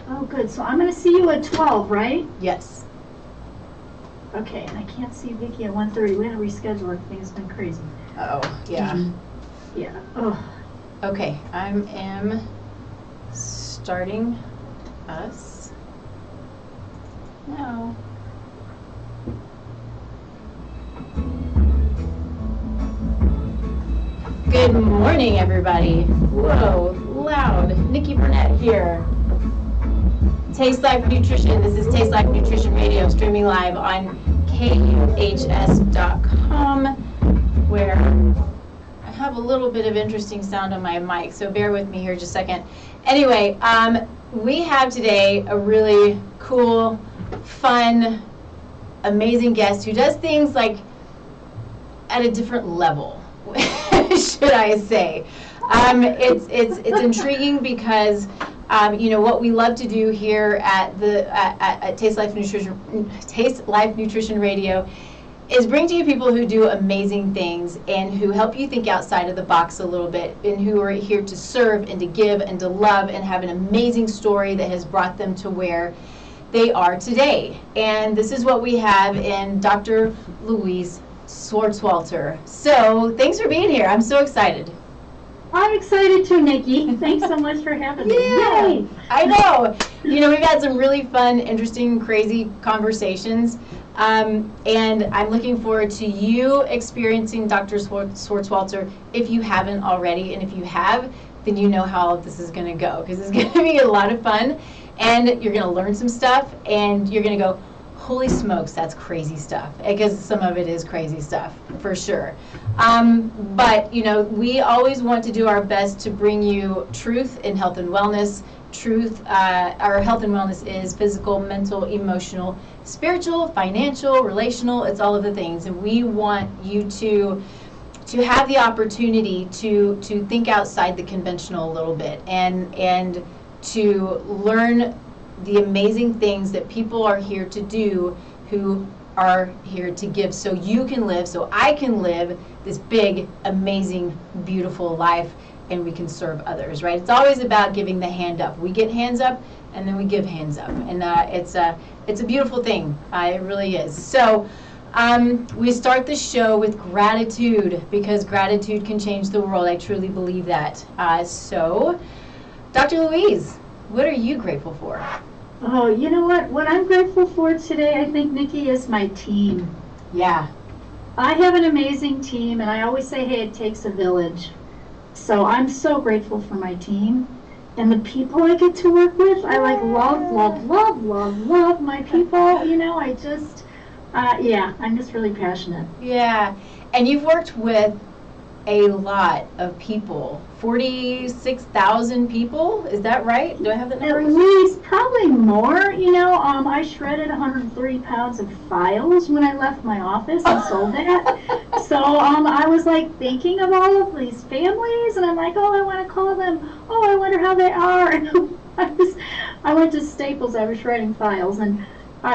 Oh, good. So I'm going to see you at 12, right? Yes. Okay, and I can't see Vicki at 1:30. We had to reschedule. Everything's been crazy. Oh, yeah. Yeah. Oh. Okay, I am starting us now. Good morning, everybody. Whoa, loud. Nikki Burnett here. Taste Life Nutrition. This is Taste Life Nutrition Radio, streaming live on KUHS.com, where I have a little bit of interesting sound on my mic, so bear with me here just a second. Anyway, we have today a really cool, fun, amazing guest who does things like at a different level, should I say. It's intriguing because you know what we love to do here at the at Taste Life Nutrition Radio is bring to you people who do amazing things and who help you think outside of the box a little bit, and who are here to serve and to give and to love and have an amazing story that has brought them to where they are today. And this is what we have in Dr. Louise Swartzwalter. So thanks for being here. I'm so excited. I'm excited too, Nikki. Thanks so much for having me. Yeah, Yay. I know. You know, we've had some really fun, interesting, crazy conversations. And I'm looking forward to you experiencing Dr. Swartzwalter if you haven't already. And if you have, then you know how this is going to go, because it's going to be a lot of fun. And you're going to learn some stuff, and you're going to go, holy smokes, that's crazy stuff, because some of it is crazy stuff, for sure. But, you know, we always want to do our best to bring you truth in health and wellness. Truth, our health and wellness is physical, mental, emotional, spiritual, financial, relational, it's all of the things. And we want you to have the opportunity to think outside the conventional a little bit, and to learn the amazing things that people are here to do, who are here to give, so you can live, so I can live this big, amazing, beautiful life, and we can serve others, right? It's always about giving the hand up. We get hands up, and then we give hands up, and it's a beautiful thing. It really is. So we start the show with gratitude, because gratitude can change the world. I truly believe that. So, Dr. Louise, what are you grateful for? Oh, you know what? What I'm grateful for today, I think, Nikki, is my team. Yeah. I have an amazing team, and I always say, hey, it takes a village. So I'm so grateful for my team and the people I get to work with. I love my people. You know, I just, yeah, I'm just really passionate. Yeah. And you've worked with a lot of people, 46,000 people, is that right? Do I have that number? At least, probably more. You know, I shredded 130 pounds of files when I left my office and sold that. So I was like thinking of all of these families, and I'm like, oh, I want to call them. Oh, I wonder how they are. And I went to Staples. I was shredding files, and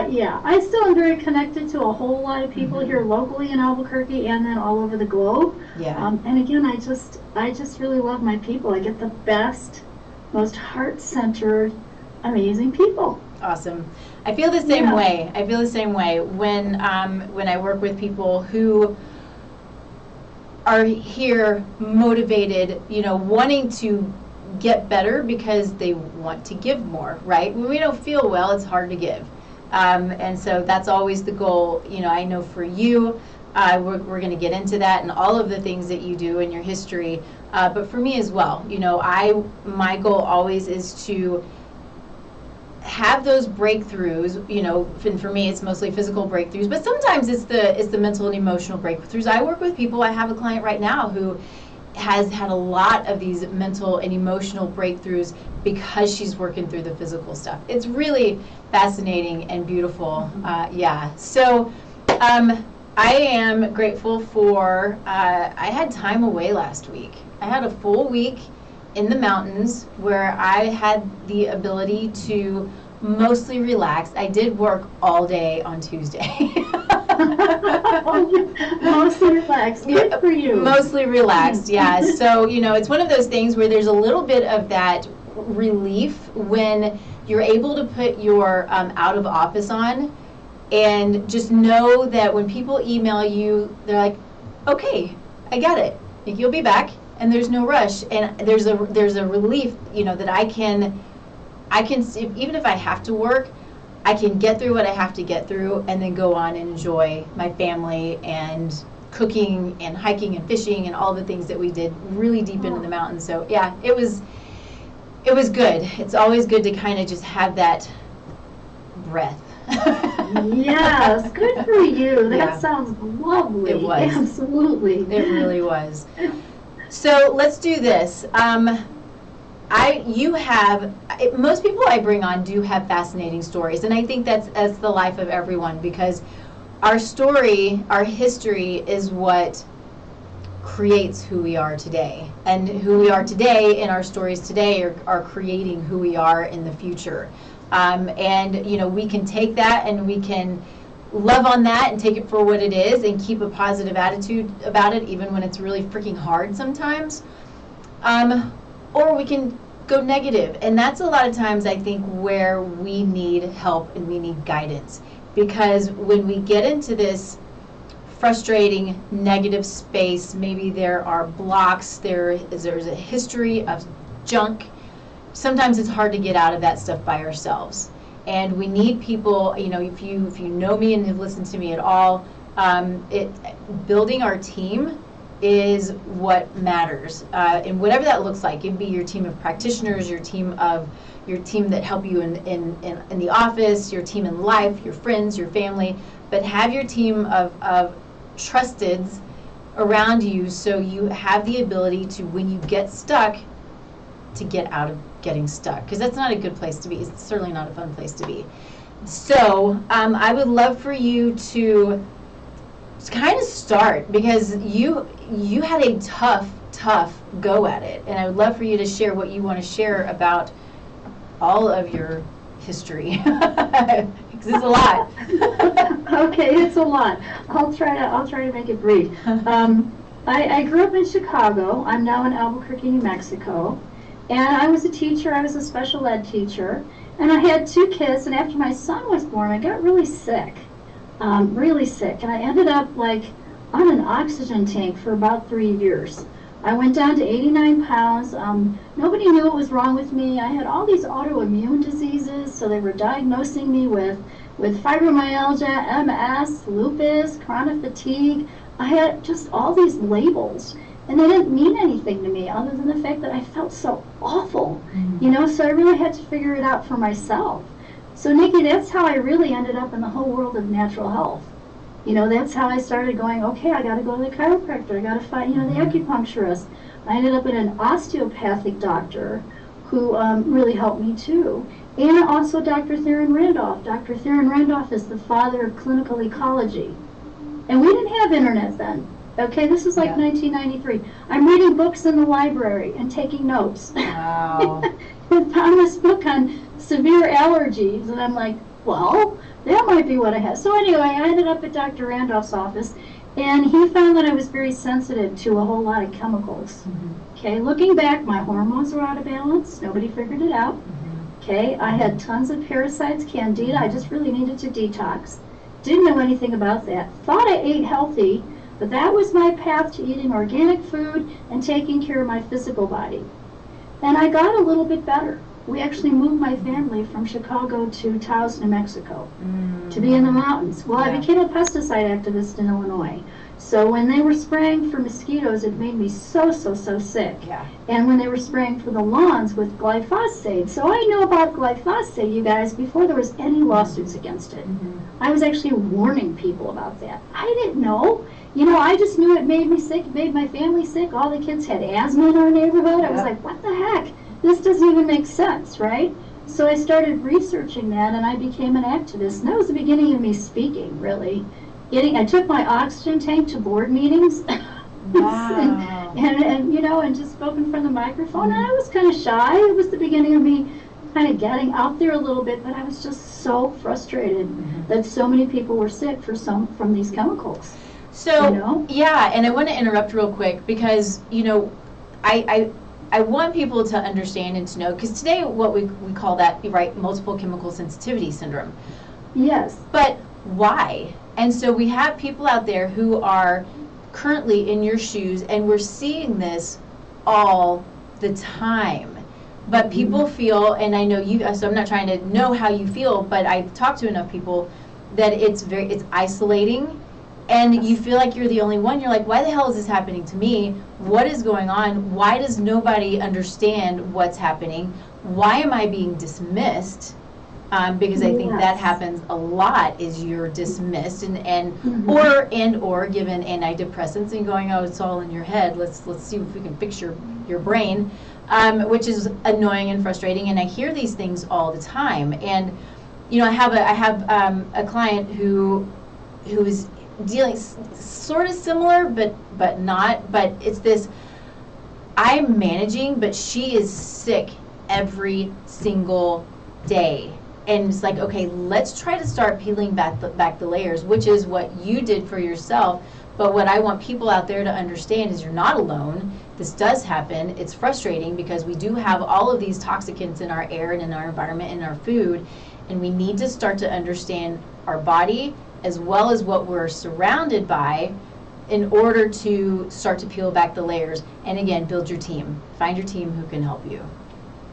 yeah, I still am very connected to a whole lot of people here locally in Albuquerque and then all over the globe. Yeah. And again, I just really love my people. I get the best, most heart-centered, amazing people. Awesome. I feel the same way. I feel the same way when I work with people who are here motivated, you know, wanting to get better because they want to give more, right? When we don't feel well, it's hard to give. And so that's always the goal. You know, I know for you, we're going to get into that and all of the things that you do in your history. But for me as well, you know, my goal always is to have those breakthroughs. You know, and for me, it's mostly physical breakthroughs, but sometimes it's the mental and emotional breakthroughs. I work with people. I have a client right now who has had a lot of these mental and emotional breakthroughs because she's working through the physical stuff. It's really fascinating and beautiful. Yeah. So I am grateful for, I had time away last week. I had a full week in the mountains where I had the ability to mostly relax. I did work all day on Tuesday. Mostly relaxed. Good for you. Mostly relaxed, yeah. So, you know, it's one of those things where there's a little bit of that relief when you're able to put your out of office on, and just know that when people email you, they're like, okay, I get it. Like, you'll be back, and there's no rush, and there's a relief, that I can even if I have to work, I can get through what I have to get through, and then go on and enjoy my family and cooking and hiking and fishing and all the things that we did really deep into the mountains. So yeah, it was good. It's always good to kind of just have that breath. Yes, good for you. That sounds lovely. It was. Absolutely. It really was. So let's do this. Most people I bring on do have fascinating stories, and I think that's the life of everyone, because our story, our history is what creates who we are today. And who we are today and our stories today are creating who we are in the future. And we can take that and we can love on that and take it for what it is and keep a positive attitude about it, even when it's really freaking hard sometimes. Or we can go negative. And that's a lot of times, I think, where we need help and we need guidance. Because when we get into this frustrating, negative space, maybe there are blocks, there's a history of junk. Sometimes it's hard to get out of that stuff by ourselves. And we need people, if you know me and have listened to me at all, building our team is what matters. And whatever that looks like, it can be your team of practitioners, your team that help you in the office, your team in life, your friends, your family, but have your team of trusteds around you, so you have the ability to, when you get stuck, to get out of getting stuck, because that's not a good place to be. It's certainly not a fun place to be. So I would love for you to kind of start, because you had a tough go at it, and I would love for you to share what you want to share about all of your history, because it's a lot. Okay, it's a lot. I'll try to make it brief. I grew up in Chicago. I'm now in Albuquerque, New Mexico, and I was a teacher. I was a special ed teacher, and I had 2 kids. And after my son was born, I got really sick, and I ended up on an oxygen tank for about 3 years. I went down to 89 pounds. Nobody knew what was wrong with me. I had all these autoimmune diseases, so they were diagnosing me with fibromyalgia, MS, lupus, chronic fatigue. I had just all these labels, and they didn't mean anything to me other than the fact that I felt so awful, so I really had to figure it out for myself. So Nikki, that's how I really ended up in the whole world of natural health. That's how I started going, okay, I got to go to the chiropractor, I got to find, the acupuncturist. I ended up in an osteopathic doctor who really helped me too. And also Dr. Theron Randolph. Dr. Theron Randolph is the father of clinical ecology. And we didn't have internet then. Okay, this is 1993. I'm reading books in the library and taking notes. Wow. I found this book on severe allergies, and I'm like, well, that might be what I have. So anyway, I ended up at Dr. Randolph's office, and he found that I was very sensitive to a whole lot of chemicals. Okay, looking back, my hormones were out of balance. Nobody figured it out. Okay, I had tons of parasites, candida. I just really needed to detox. Didn't know anything about that. Thought I ate healthy, but that was my path to eating organic food and taking care of my physical body. And I got a little bit better. We actually moved my family from Chicago to Taos, New Mexico, to be in the mountains. Well, I became a pesticide activist in Illinois. So when they were spraying for mosquitoes, it made me so sick. Yeah. And when they were spraying for the lawns with glyphosate. So I knew about glyphosate, you guys, before there was any lawsuits against it. I was actually warning people about that. I didn't know. I just knew it made me sick, it made my family sick. All the kids had asthma in our neighborhood. I was like, what the heck? This doesn't even make sense, right? So I started researching that, and I became an activist. And that was the beginning of me speaking, really. I took my oxygen tank to board meetings. Wow. and just spoken from the microphone. And I was kind of shy. It was the beginning of me kind of getting out there a little bit, but I was just so frustrated that so many people were sick from these chemicals. So, yeah, and I want to interrupt real quick because, I I want people to understand and to know, because today what we call that, right, multiple chemical sensitivity syndrome. Yes. But why? And so we have people out there who are currently in your shoes, and we're seeing this all the time. But people feel, and I know you, so I'm not trying to know how you feel, but I've talked to enough people that it's isolating, and you feel like you're the only one. You're like, why the hell is this happening to me? What is going on? Why does nobody understand what's happening? Why am I being dismissed? Because I think that happens a lot, is you're dismissed or given antidepressants and going, oh, it's all in your head. Let's see if we can fix your brain, which is annoying and frustrating. And I hear these things all the time. And you know, I have a client who is dealing sort of similar, but not. But it's this: I'm managing, but she is sick every single day. And it's like, okay, let's try to start peeling back the layers, which is what you did for yourself. But what I want people out there to understand is you're not alone. This does happen. It's frustrating because we do have all of these toxicants in our air and in our environment and our food. And we need to start to understand our body as well as what we're surrounded by in order to start to peel back the layers. And again, build your team. Find your team who can help you.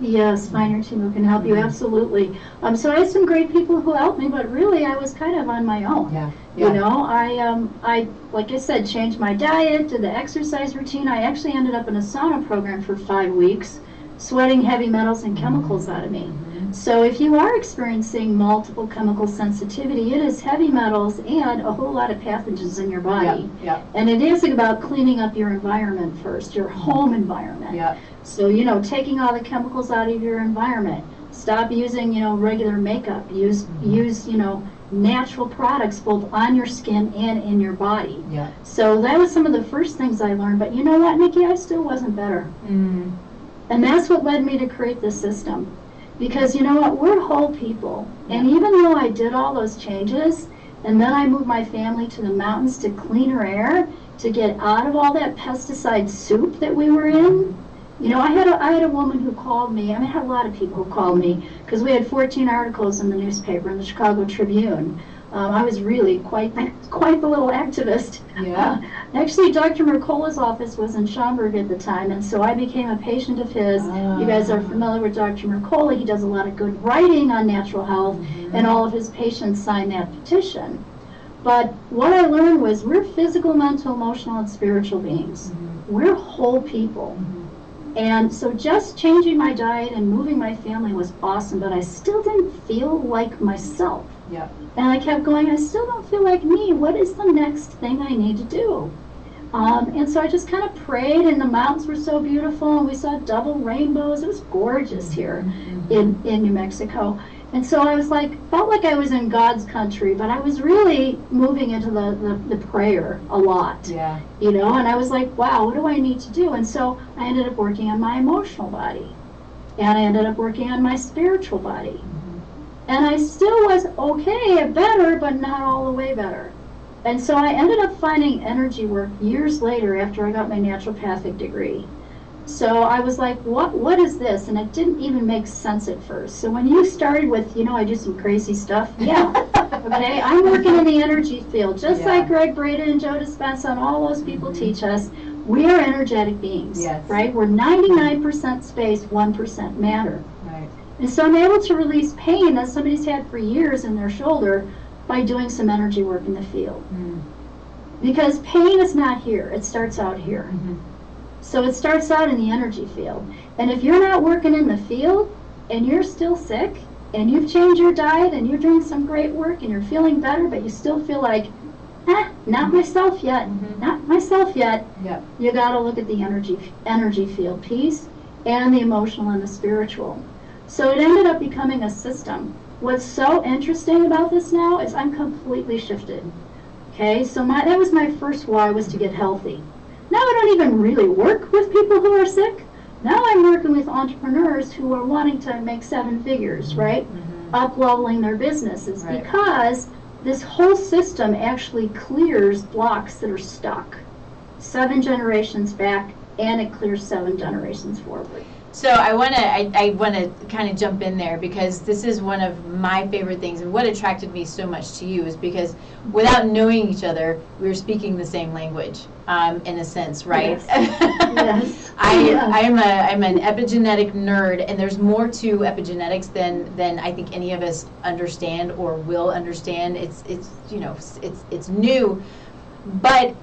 Yes, find your team who can help you, absolutely. So I had some great people who helped me, but really I was kind of on my own. Yeah. You know, I like I said, changed my diet, did the exercise routine. I actually ended up in a sauna program for 5 weeks, sweating heavy metals and chemicals out of me. So if you are experiencing multiple chemical sensitivity, it is heavy metals and a whole lot of pathogens in your body. And it is about cleaning up your environment first, your home environment. So, you know, taking all the chemicals out of your environment. Stop using, you know, regular makeup. Use, you know, natural products both on your skin and in your body. So that was some of the first things I learned. But you know what, Nikki, I still wasn't better. And that's what led me to create this system. Because you know what, we're whole people. And even though I did all those changes, and then I moved my family to the mountains to cleaner air, to get out of all that pesticide soup that we were in. You know, I had a woman who called me. I mean, I had a lot of people who called me because we had 14 articles in the newspaper, in the Chicago Tribune. I was really quite the little activist. Actually, Dr. Mercola's office was in Schaumburg at the time, and so I became a patient of his. You guys are familiar with Dr. Mercola. He does a lot of good writing on natural health, and all of his patients signed that petition. But what I learned was we're physical, mental, emotional, and spiritual beings. We're whole people. And so just changing my diet and moving my family was awesome, but I still didn't feel like myself. And I kept going, I still don't feel like me. What is the next thing I need to do? And so I just kind of prayed, and the mountains were so beautiful, and we saw double rainbows. It was gorgeous here in New Mexico. And so I was like, felt like I was in God's country, but I was really moving into the prayer a lot. You know, and I was like, wow, what do I need to do? And so I ended up working on my emotional body, and I ended up working on my spiritual body. And I still was okay, better, but not all the way better. And so I ended up finding energy work years later after I got my naturopathic degree. So I was like, what is this? And it didn't even make sense at first. So when you started with, you know, I do some crazy stuff. Okay, I'm working in the energy field, just like Greg Braden and Joe Dispenza and all those people teach us. We are energetic beings, right? We're 99% space, 1% matter. And so I'm able to release pain that somebody's had for years in their shoulder by doing some energy work in the field. Because pain is not here, it starts out here. So it starts out in the energy field. And if you're not working in the field and you're still sick and you've changed your diet and you're doing some great work and you're feeling better, but you still feel like, not myself yet, not myself yet, you gotta look at the energy field piece and the emotional and the spiritual. So it ended up becoming a system. What's so interesting about this now is I'm completely shifted. Okay, so that was my first why, was to get healthy. Now I don't even really work with people who are sick. Now I'm working with entrepreneurs who are wanting to make 7 figures, right? Up-leveling their businesses, because this whole system actually clears blocks that are stuck. 7 generations back, and it clears 7 generations forward. So I want to kind of jump in there, because this is one of my favorite things, and what attracted me so much to you is because without knowing each other, we were speaking the same language, in a sense, right? Yes. I'm an epigenetic nerd, and there's more to epigenetics than I think any of us understand or will understand. It's new, but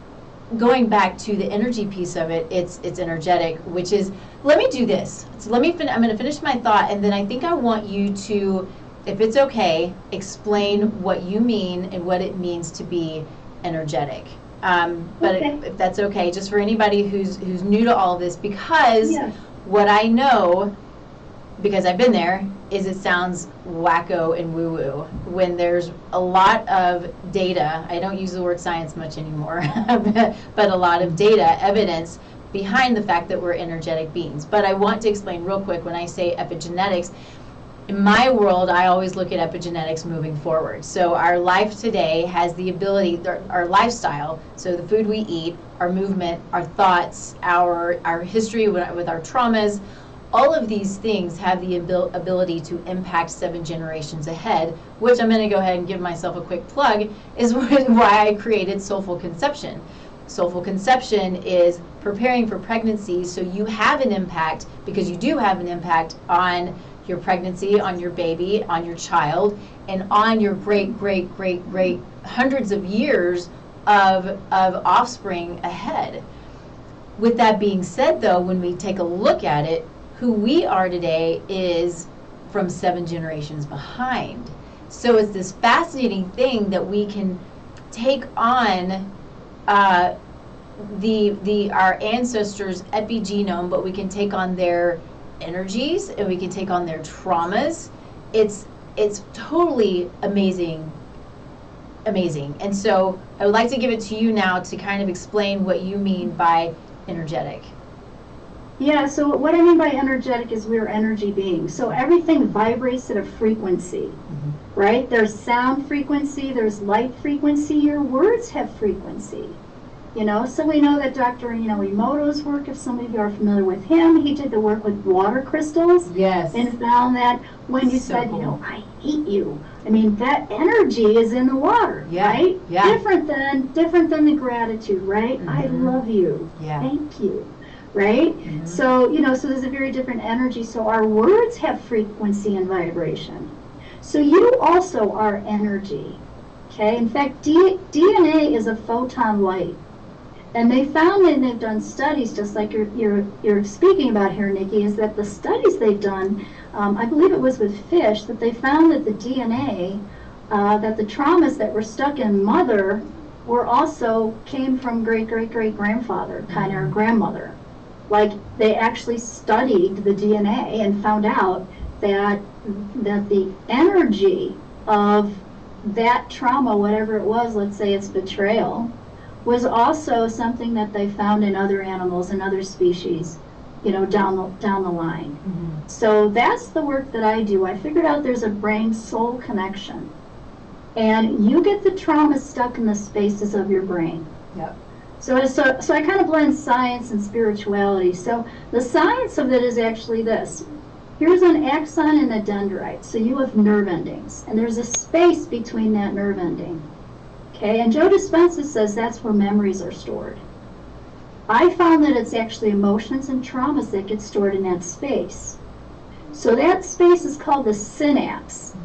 going back to the energy piece of it, it's energetic, which is, let me do this. So I'm going to finish my thought, and then I think I want you to, if it's okay, explain what you mean and what it means to be energetic. But okay. if that's okay, just for anybody who's new to all of this, because Yes. what I know, because I've been there, is it sounds wacko and woo-woo when there's a lot of data. I don't use the word science much anymore, but a lot of data, evidence behind the fact that we're energetic beings. But I want to explain real quick, when I say epigenetics, in my world, I always look at epigenetics moving forward. So our life today has the ability, our lifestyle, so the food we eat, our movement, our thoughts, our history with our traumas, all of these things have the ability to impact 7 generations ahead, which I'm going to go ahead and give myself a quick plug, is why I created Soulful Conception. Soulful Conception is preparing for pregnancy, so you have an impact, because you do have an impact on your pregnancy, on your baby, on your child, and on your great, great, great, great hundreds of years of offspring ahead. With that being said, though, when we take a look at it, who we are today is from 7 generations behind. So it's this fascinating thing that we can take on our ancestors' epigenome, but we can take on their energies, and we can take on their traumas. It's totally amazing. And so I would like to give it to you now to kind of explain what you mean by energetic. Yeah, so what I mean by energetic is we're energy beings. So everything vibrates at a frequency, right? There's sound frequency, there's light frequency, your words have frequency. So we know that Dr. Emoto's work, if some of you are familiar with him, he did the work with water crystals. Yes. And found that when you said, cool. I hate you, I mean, that energy is in the water, right? Yeah. Different than the gratitude, right? I love you. Yeah. Thank you. Right? So, so there's a very different energy. So our words have frequency and vibration. So you also are energy. Okay? In fact, DNA is a photon light. And they found, and they've done studies, just like you're speaking about here, Nikki, is that the studies they've done, I believe it was with fish, that they found that the DNA, that the traumas that were stuck in mother came from great-great-great-grandfather, kind of, or grandmother. Like, they actually studied the DNA and found out that the energy of that trauma, whatever it was, let's say it's betrayal, was also something that they found in other animals and other species, down the line. So that's the work that I do. I figured out there's a brain-soul connection. And you get the trauma stuck in the spaces of your brain. Yep. So I kind of blend science and spirituality. So the science of it is actually this. Here's an axon and a dendrite. So you have nerve endings. And there's a space between that nerve ending. Okay, and Joe Dispenza says that's where memories are stored. I found that it's actually emotions and traumas that get stored in that space. So that space is called the synapse.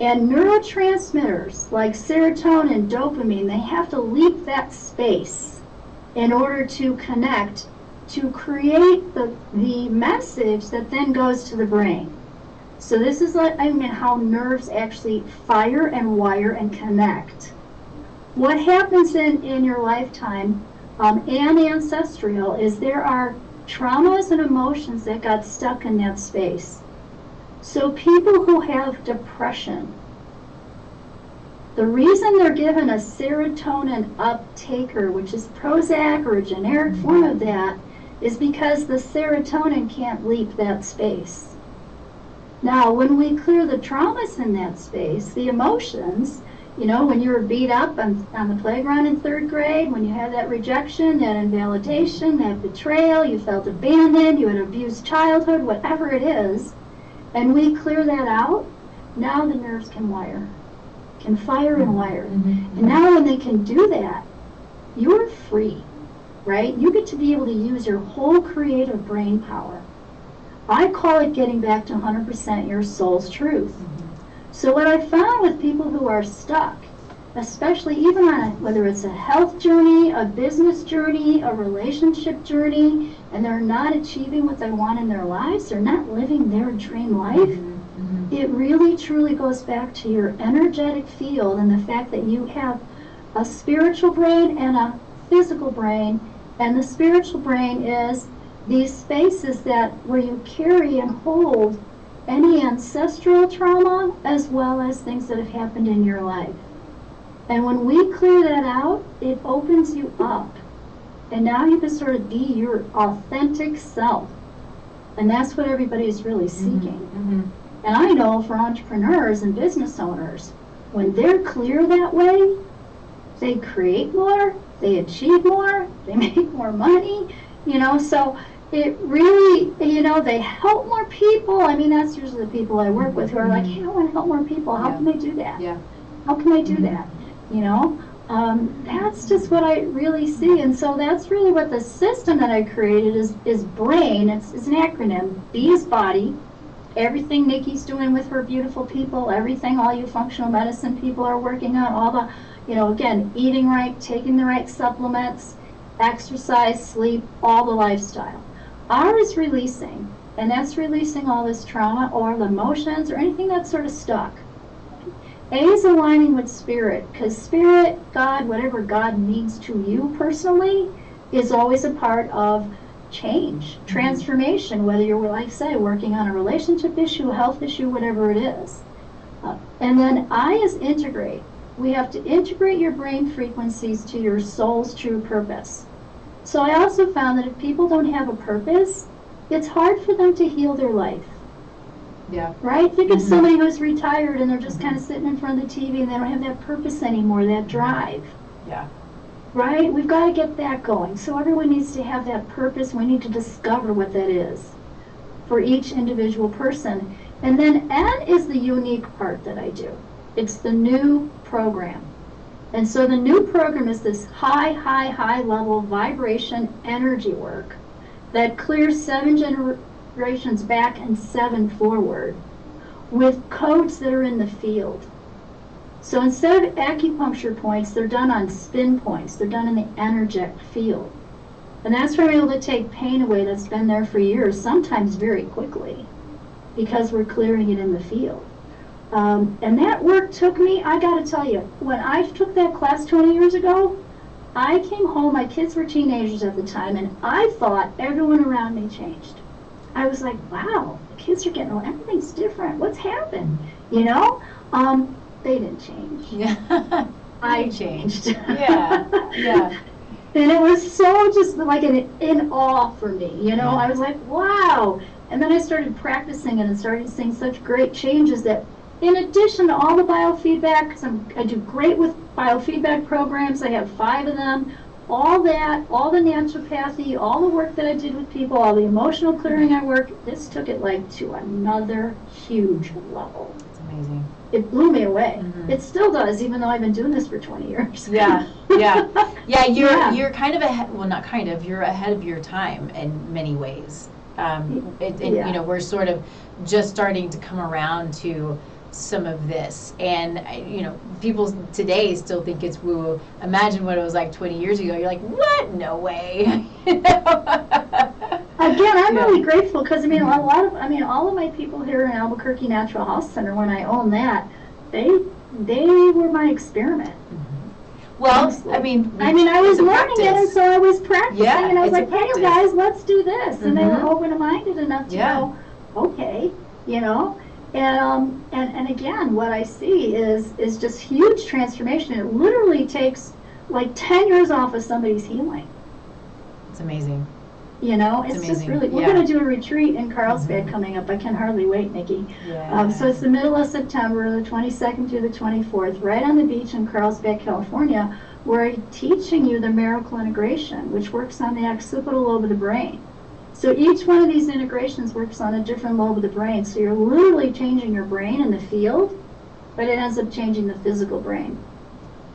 And neurotransmitters like serotonin, dopamine, they have to leap that space in order to connect, to create the message that then goes to the brain. So this is how nerves actually fire and wire and connect. What happens in your lifetime and ancestral is there are traumas and emotions that got stuck in that space. So people who have depression, the reason they're given a serotonin uptaker, which is Prozac or a generic form of that, is because the serotonin can't leap that space. Now, when we clear the traumas in that space, the emotions, You know, when you were beat up on the playground in 3rd grade, when you had that rejection, that invalidation, that betrayal, you felt abandoned, you had an abused childhood, whatever it is, and we clear that out, now the nerves can fire and wire. And now when they can do that, you're free, right? You get to be able to use your whole creative brain power. I call it getting back to 100% your soul's truth. So what I found with people who are stuck, especially even on whether it's a health journey, a business journey, a relationship journey, and they're not achieving what they want in their lives, they're not living their dream life, it really truly goes back to your energetic field and the fact that you have a spiritual brain and a physical brain, and the spiritual brain is these spaces that where you carry and hold any ancestral trauma as well as things that have happened in your life. And when we clear that out, it opens you up. And now you can sort of be your authentic self. And that's what everybody's really seeking. And I know for entrepreneurs and business owners, when they're clear that way, they create more, they achieve more, they make more money, you know, so it really, you know, they help more people. I mean, that's usually the people I work with who are like, hey, I want to help more people. How can they do that? How can they do that? You know, that's just what I really see. And so that's really what the system that I created is BRAIN. It's an acronym. B is body. Everything Nikki's doing with her beautiful people, everything all you functional medicine people are working on, all the, you know, again, eating right, taking the right supplements, exercise, sleep, all the lifestyle. R is releasing, and that's releasing all this trauma or the emotions or anything that's sort of stuck. A is aligning with spirit, because spirit, God, whatever God means to you personally, is always a part of change, transformation, whether you're, like I say, working on a relationship issue, health issue, whatever it is. And then I is integrate. We have to integrate your brain frequencies to your soul's true purpose. So I also found that if people don't have a purpose, it's hard for them to heal their life. Right? Think of somebody who's retired and they're just kind of sitting in front of the TV and they don't have that purpose anymore, that drive. Right? We've got to get that going. So everyone needs to have that purpose. We need to discover what that is for each individual person. And then N is the unique part that I do. It's the new program. And so the new program is this high level vibration energy work that clears 7 generations back and 7 forward with codes that are in the field. So instead of acupuncture points, they're done on spin points. They're done in the energetic field. And that's where we're able to take pain away that's been there for years, sometimes very quickly, because we're clearing it in the field. And that work took me, I got to tell you, when I took that class 20 years ago, I came home, my kids were teenagers at the time, and I thought everyone around me changed. I was like, wow, the kids are getting, everything's different. What's happened? You know? They didn't change. I changed. And it was so just like in awe for me, you know? I was like, wow. And then I started practicing it and started seeing such great changes that in addition to all the biofeedback, because I do great with biofeedback programs, I have 5 of them, all that, all the naturopathy, all the work that I did with people, all the emotional clearing I worked, this took it like to another huge level. It's amazing. It blew me away. It still does, even though I've been doing this for 20 years. You're kind of ahead, well, not kind of, you're ahead of your time in many ways. You know, we're sort of just starting to come around to some of this, and you know, people today still think it's woo. Imagine what it was like 20 years ago. You're like, what? No way. You know? Again, I'm really grateful because I mean, all of my people here in Albuquerque Natural Health Center, when I owned that, they were my experiment. Well, honestly. I mean, I was learning it, and so I was practicing, and I was like, hey guys, let's do this, and they were open-minded enough to go, okay, you know. And again, what I see is just huge transformation. It literally takes like 10 years off of somebody's healing. It's amazing. You know, it's just amazing. really, we're Yeah. going to do a retreat in Carlsbad coming up. I can hardly wait, Nikki. Yeah. So it's the middle of September, the 22nd through the 24th, right on the beach in Carlsbad, California, where I'm teaching you the miracle integration, which works on the occipital lobe of the brain. So each one of these integrations works on a different lobe of the brain. So you're literally changing your brain in the field, but it ends up changing the physical brain.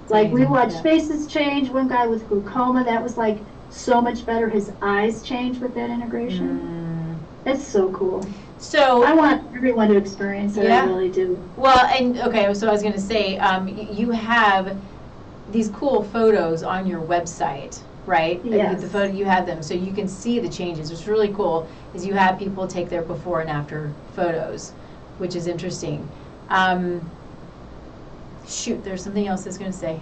Like we watched faces change. One guy with glaucoma, that was like so much better. His eyes changed with that integration. It's so cool. So I want everyone to experience it. I really do. Well, and okay, so I was going to say, you have these cool photos on your website, right? Yes. The photo, you have them, so you can see the changes. What's really cool is you have people take their before and after photos, which is interesting. Shoot, there's something else I was going to say.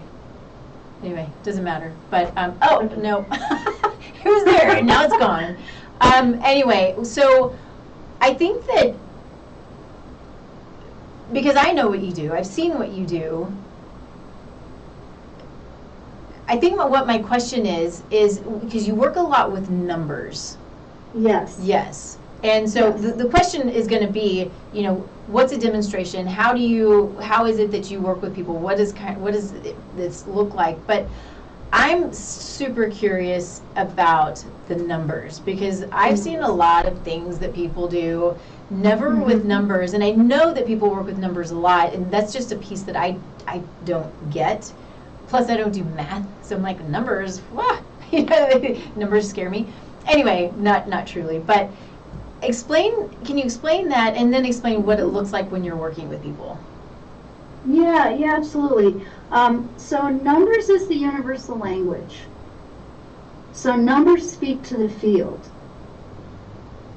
Anyway, doesn't matter. But, oh, no. It was there, and now it's gone. Anyway, so I think that, because I know what you do, I've seen what you do, I think what my question is because you work a lot with numbers. Yes. Yes. And so the question is going to be, you know, what's a demonstration? How is it that you work with people? What does this look like? But I'm super curious about the numbers, because I've seen a lot of things that people do, never with numbers, and I know that people work with numbers a lot, and that's just a piece that I don't get. Plus, I don't do math, so I'm like, numbers, you know, numbers scare me. Anyway, not truly, but can you explain that, and then explain what it looks like when you're working with people? Yeah, absolutely. So numbers is the universal language. So numbers speak to the field.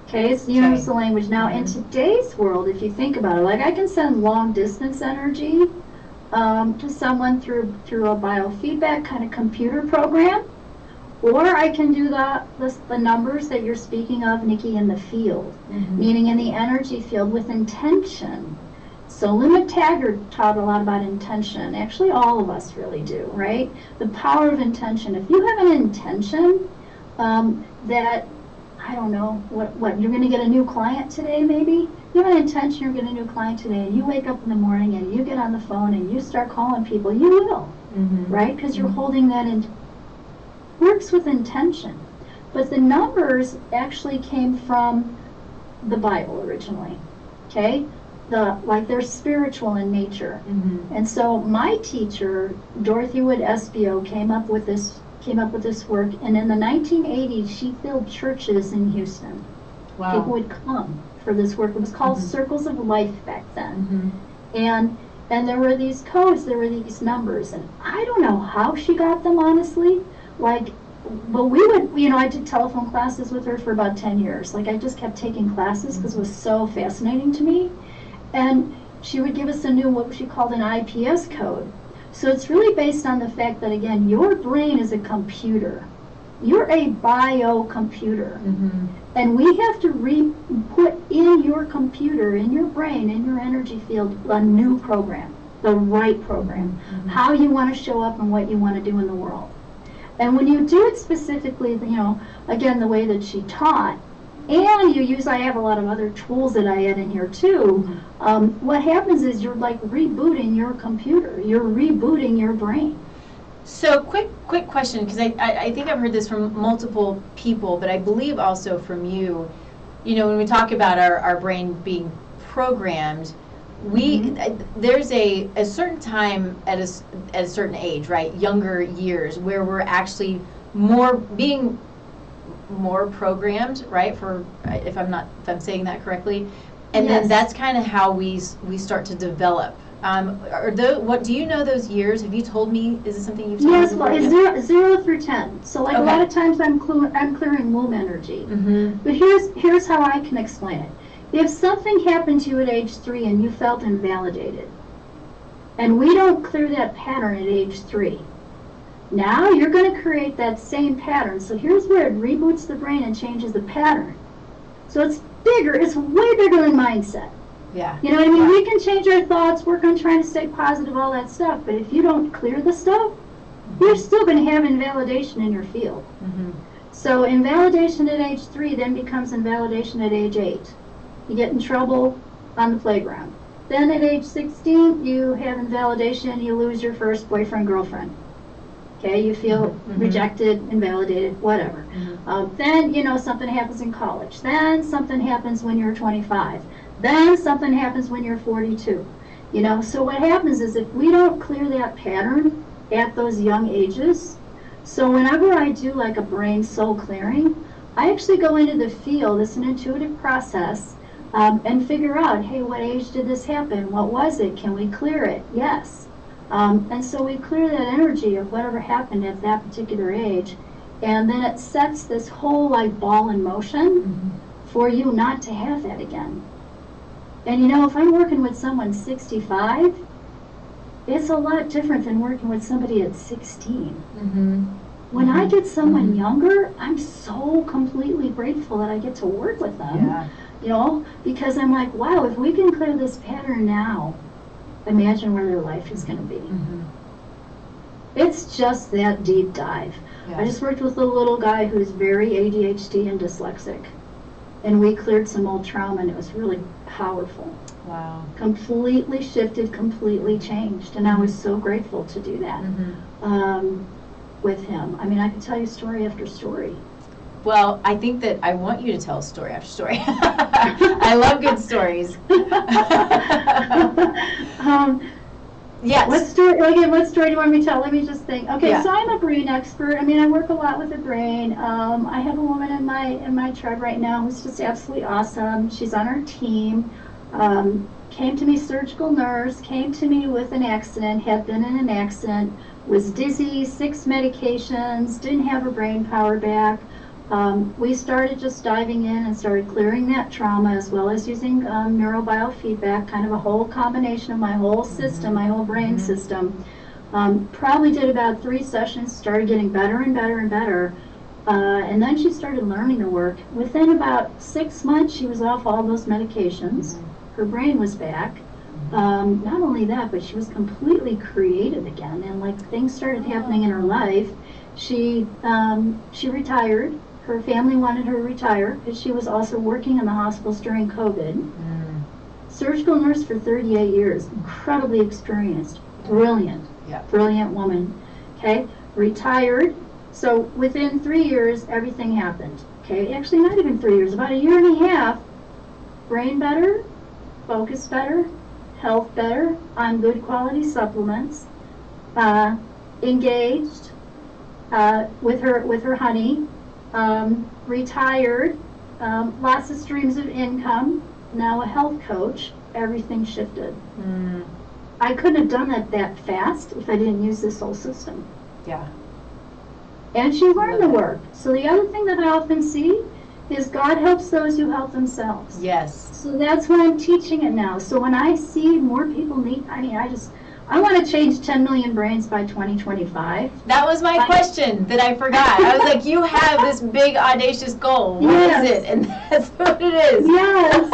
Okay, it's the universal language. Now, in today's world, if you think about it, like I can send long distance energy to someone through a biofeedback kind of computer program, or I can do the numbers that you're speaking of, Nikki, in the field, meaning in the energy field with intention. So Lynn Taggart taught a lot about intention. Actually, all of us really do, right? The power of intention. If you have an intention that, I don't know, what you're going to get a new client today, maybe? You have an intention you're going to get a new client today, and you wake up in the morning and you get on the phone and you start calling people, you will, right? Because you're holding that in. Works with intention. But the numbers actually came from the Bible originally, okay? They're spiritual in nature. And so my teacher, Dorothy Wood SBO, came up with this work, and in the 1980s she filled churches in Houston. Wow. People would come for this work. It was called Circles of Life back then. And there were these codes, there were these numbers, and I don't know how she got them, honestly. But we would, you know, I did telephone classes with her for about 10 years. Like, I just kept taking classes because it was so fascinating to me. And she would give us what she called an IPS code. So it's really based on the fact that, again, your brain is a computer. You're a biocomputer. And we have to put in your computer, in your brain, in your energy field, a new program, the right program, how you want to show up and what you want to do in the world. And when you do it specifically, you know, again, the way that she taught, and I have a lot of other tools that I add in here too, what happens is you're like rebooting your computer. You're rebooting your brain. So quick question, because I think I've heard this from multiple people, but I believe also from you. You know, when we talk about our brain being programmed, there's a certain time at a certain age, right, younger years, where we're actually being more programmed, right? If I'm saying that correctly, and then that's kind of how we start to develop. What do you know those years? Have you told me? Is this something you've told me? Yes, well, it's 0 through 10. So like a lot of times I'm clearing womb energy. But here's how I can explain it. If something happened to you at age 3 and you felt invalidated, and we don't clear that pattern at age 3, now you're going to create that same pattern. So here's where it reboots the brain and changes the pattern. So it's bigger. It's way bigger than mindset. Yeah. You know what I mean? We can change our thoughts, work on trying to stay positive, all that stuff. But if you don't clear the stuff, you're still going to have invalidation in your field. So invalidation at age 3 then becomes invalidation at age 8. You get in trouble on the playground. Then at age 16, you have invalidation, you lose your first boyfriend, girlfriend. Okay, you feel rejected, invalidated, whatever. Then, something happens in college. Then something happens when you're 25. Then something happens when you're 42. So what happens is if we don't clear that pattern at those young ages, so whenever I do like a brain soul clearing, I actually go into the field, it's an intuitive process, and figure out, hey, what age did this happen? What was it? Can we clear it? Yes. And so we clear that energy of whatever happened at that particular age, and then it sets this whole like ball in motion for you not to have that again. And if I'm working with someone 65, it's a lot different than working with somebody at 16. When I get someone younger, I'm so completely grateful that I get to work with them. Because I'm like, wow, if we can clear this pattern now, imagine where their life is going to be. It's just that deep dive. I just worked with a little guy who's very ADHD and dyslexic, and we cleared some old trauma, and it was really powerful. Wow. Completely shifted, completely changed, and I was so grateful to do that with him. I mean, I could tell you story after story. Well, I think that I want you to tell story after story. I love good stories. Yes. What story do you want me to tell? Let me just think. Okay, so I'm a brain expert. I mean, I work a lot with the brain. I have a woman in my tribe right now who's just absolutely awesome. She's on our team. Came to me, surgical nurse, came to me with an accident, had been in an accident, was dizzy, 6 medications, didn't have her brain power back. We started just diving in and started clearing that trauma, as well as using neurobiofeedback, kind of a whole combination of my whole system, my whole brain system. Probably did about 3 sessions, started getting better and better and better. And then she started learning to work. Within about 6 months, she was off all those medications. Her brain was back. Not only that, but she was completely creative again, and like things started happening in her life. She retired. Her family wanted her to retire because she was also working in the hospitals during COVID. Surgical nurse for 38 years, incredibly experienced, brilliant, brilliant woman. Okay, retired. So within 3 years, everything happened. Okay, actually not even 3 years, about a year and a half. Brain better, focus better, health better, on good quality supplements, engaged with her honey, retired, lots of streams of income, now a health coach. Everything shifted. I couldn't have done it that fast if I didn't use this whole system. Yeah. And she learned the work. So the other thing that I often see is God helps those who help themselves. Yes. So that's why I'm teaching it now. So when I see more people need, I want to change 10 million brains by 2025. That was my question that I forgot. I was like, you have this big audacious goal. What is it? And that's what it is. Yes.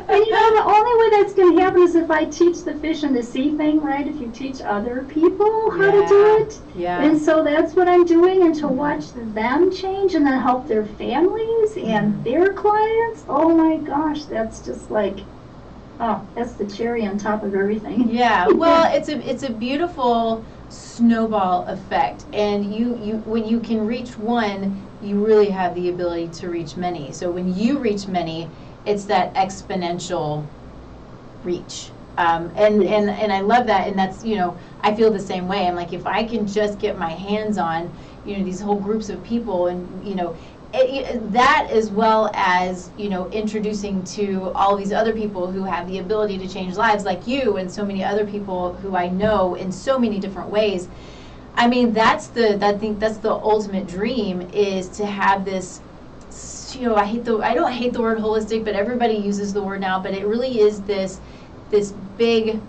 And the only way that's going to happen is if I teach the fish and the sea thing, right? If you teach other people how to do it. Yeah. And so that's what I'm doing, and to watch them change and then help their families and their clients. Oh my gosh, that's just like, oh, that's the cherry on top of everything. Yeah, well, it's a beautiful snowball effect, and you when you can reach one, you really have the ability to reach many. So when you reach many, it's that exponential reach. And I love that, and that's, I feel the same way. I'm like, if I can just get my hands on, these whole groups of people, and that, as well as introducing to all these other people who have the ability to change lives, like you and so many other people who I know in so many different ways. I mean, I think that's the ultimate dream, is to have this. I don't hate the word holistic, but everybody uses the word now. But it really is this big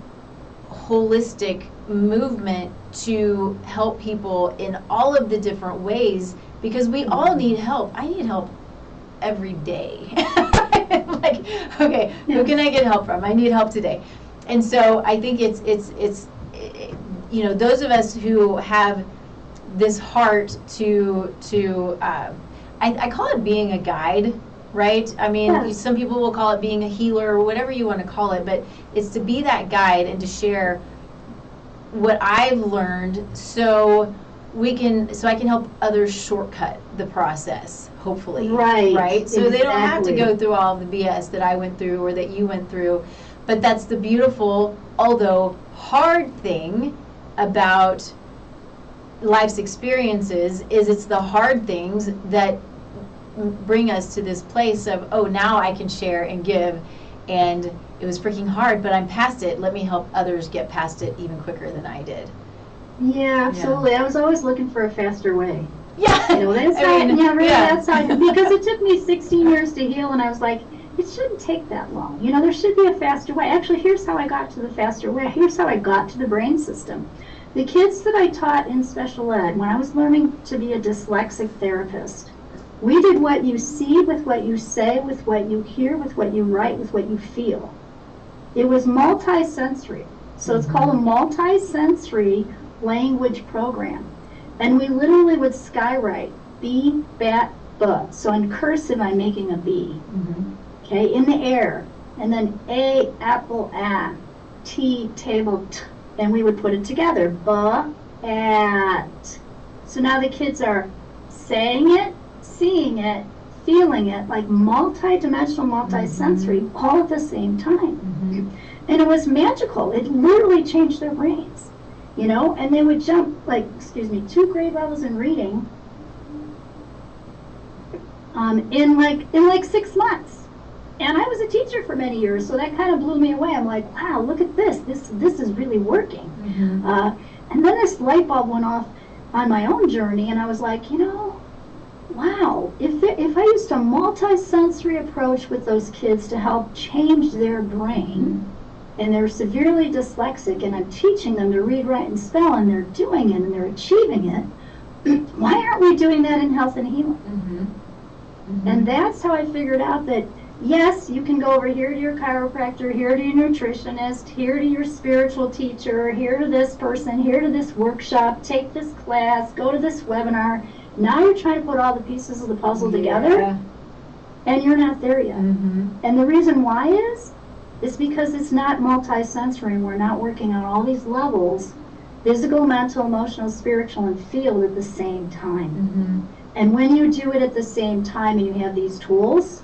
holistic movement to help people in all of the different ways, because we all need help. I need help every day. Like, okay, who can I get help from? I need help today. And so I think it's those of us who have this heart to I call it being a guide, right? I mean, Yes. some people will call it being a healer or whatever you want to call it, but it's to be that guide and to share what I've learned so I can help others shortcut the process, hopefully. Right, So they don't have to exactly. go through all of the BS that I went through or that you went through. But that's the beautiful, although hard thing about life's experiences is it's the hard things that bring us to this place of, oh, now I can share and give, and it was freaking hard, but I'm past it. Let me help others get past it even quicker than I did. Yeah, absolutely. I was always looking for a faster way. Yeah. You know, that's that's how, because it took me 16 years to heal, and I was like, it shouldn't take that long. You know, there should be a faster way. Actually, here's how I got to the faster way. Here's how I got to the brain system. The kids that I taught in special ed, when I was learning to be a dyslexic therapist, we did what you see with what you say, with what you hear, with what you write, with what you feel. It was multi-sensory. So it's called a multi-sensory language program. And we literally would skywrite B, bat, buh. So in cursive, I'm making a B. Okay, in the air. And then A, apple, a. T, table, t. And we would put it together. Buh, at. So now the kids are saying it, seeing it, feeling it, like multi-dimensional, multi-sensory, all at the same time. And it was magical. It literally changed their brains, you know, and they would jump, like, 2 grade levels in reading in like 6 months. And I was a teacher for many years, so that kind of blew me away. I'm like, wow, look at this. This is really working. And then this light bulb went off on my own journey, and I was like, you know, wow, if I used a multi-sensory approach with those kids to help change their brain, and they're severely dyslexic, and I'm teaching them to read, write, and spell, and they're doing it, and they're achieving it, why aren't we doing that in health and healing? And that's how I figured out that, yes, you can go over here to your chiropractor, here to your nutritionist, here to your spiritual teacher, here to this person, here to this workshop, take this class, go to this webinar. Now you're trying to put all the pieces of the puzzle together, and you're not there yet. And the reason why is because it's not multi-sensory, and we're not working on all these levels, physical, mental, emotional, spiritual, and field at the same time. And when you do it at the same time and you have these tools,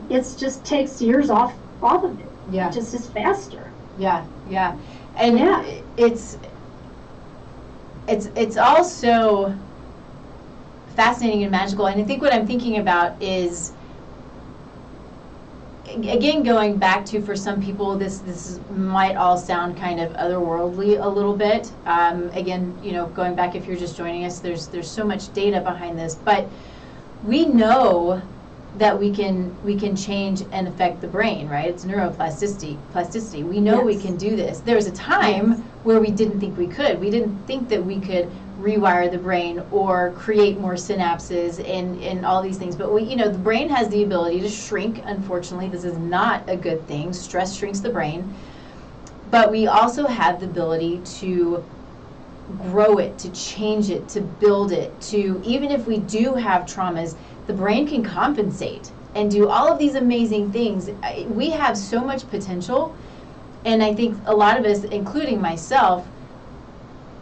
it just takes years off of it. Yeah. It just is faster. Yeah. And it's also fascinating and magical. And I think what I'm thinking about is, again, going back to, for some people, this might all sound kind of otherworldly a little bit. Again, you know, going back, if you're just joining us, there's so much data behind this, but we know that we can change and affect the brain, right? It's neuroplasticity. We know we can do this. There was a time where we didn't think we could. We didn't think that we could rewire the brain or create more synapses and all these things. But the brain has the ability to shrink. Unfortunately, this is not a good thing. Stress shrinks the brain. But we also have the ability to grow it, to change it, to build it, to, even if we do have traumas, the brain can compensate and do all of these amazing things. We have so much potential, and I think a lot of us, including myself,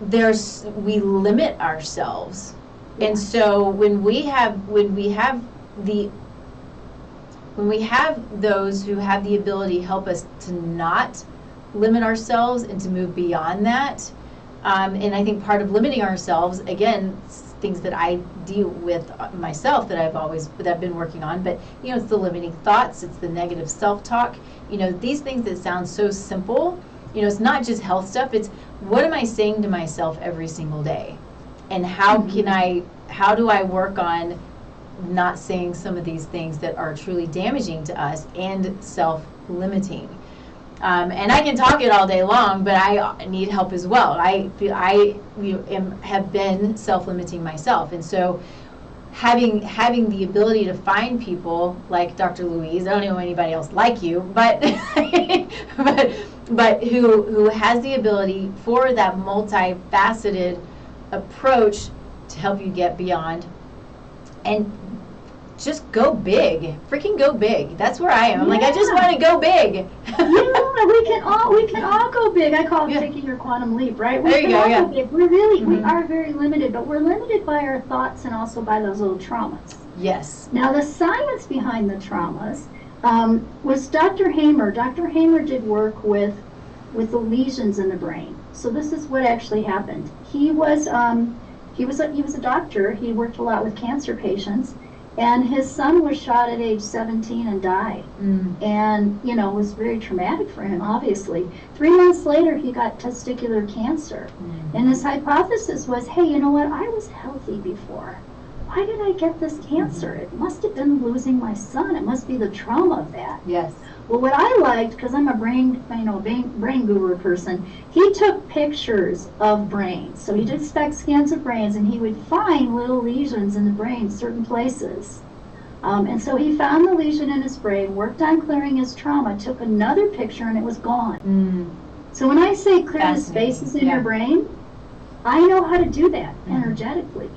we limit ourselves. And so when we have those who have the ability to help us to not limit ourselves and to move beyond that, and I think part of limiting ourselves, again, things that I deal with myself that I've been working on, but it's the limiting thoughts, it's the negative self-talk, these things that sound so simple. It's not just health stuff, it's what am I saying to myself every single day, and how do I work on not saying some of these things that are truly damaging to us and self-limiting. And I can talk it all day long, but I need help as well. I have been self-limiting myself, and so having the ability to find people like Dr. Louise, I don't know anybody else like you, but but who has the ability for that multifaceted approach to help you get beyond. And just go big, freaking go big. That's where I am. I'm like, I just want to go big. We can all go big. I call it taking your quantum leap, right? There you go. Yeah. Big. We are very limited, but we're limited by our thoughts and also by those little traumas. Yes. Now, the science behind the traumas was Dr. Hamer. Dr. Hamer did work with the lesions in the brain. So this is what actually happened. He was a doctor. He worked a lot with cancer patients. And his son was shot at age 17 and died. And, it was very traumatic for him, obviously. 3 months later, he got testicular cancer. And his hypothesis was, hey, you know what? I was healthy before. Why did I get this cancer? It must have been losing my son. It must be the trauma of that. Yes. Well, what I liked, because I'm a brain guru person, he took pictures of brains. So he did SPECT scans of brains, and he would find little lesions in the brain, certain places. And so he found the lesion in his brain, worked on clearing his trauma, took another picture, and it was gone. So when I say clear the spaces in your brain, I know how to do that energetically.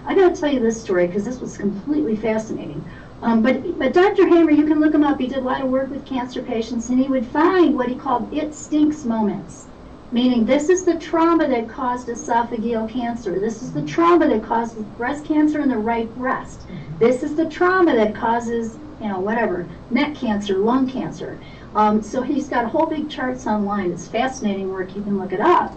I got to tell you this story because this was completely fascinating. But Dr. Hamer, you can look him up. He did a lot of work with cancer patients, and he would find what he called it stinks moments. Meaning, this is the trauma that caused esophageal cancer. This is the trauma that causes breast cancer in the right breast. This is the trauma that causes, neck cancer, lung cancer. So he's got whole big charts online. It's fascinating work. You can look it up.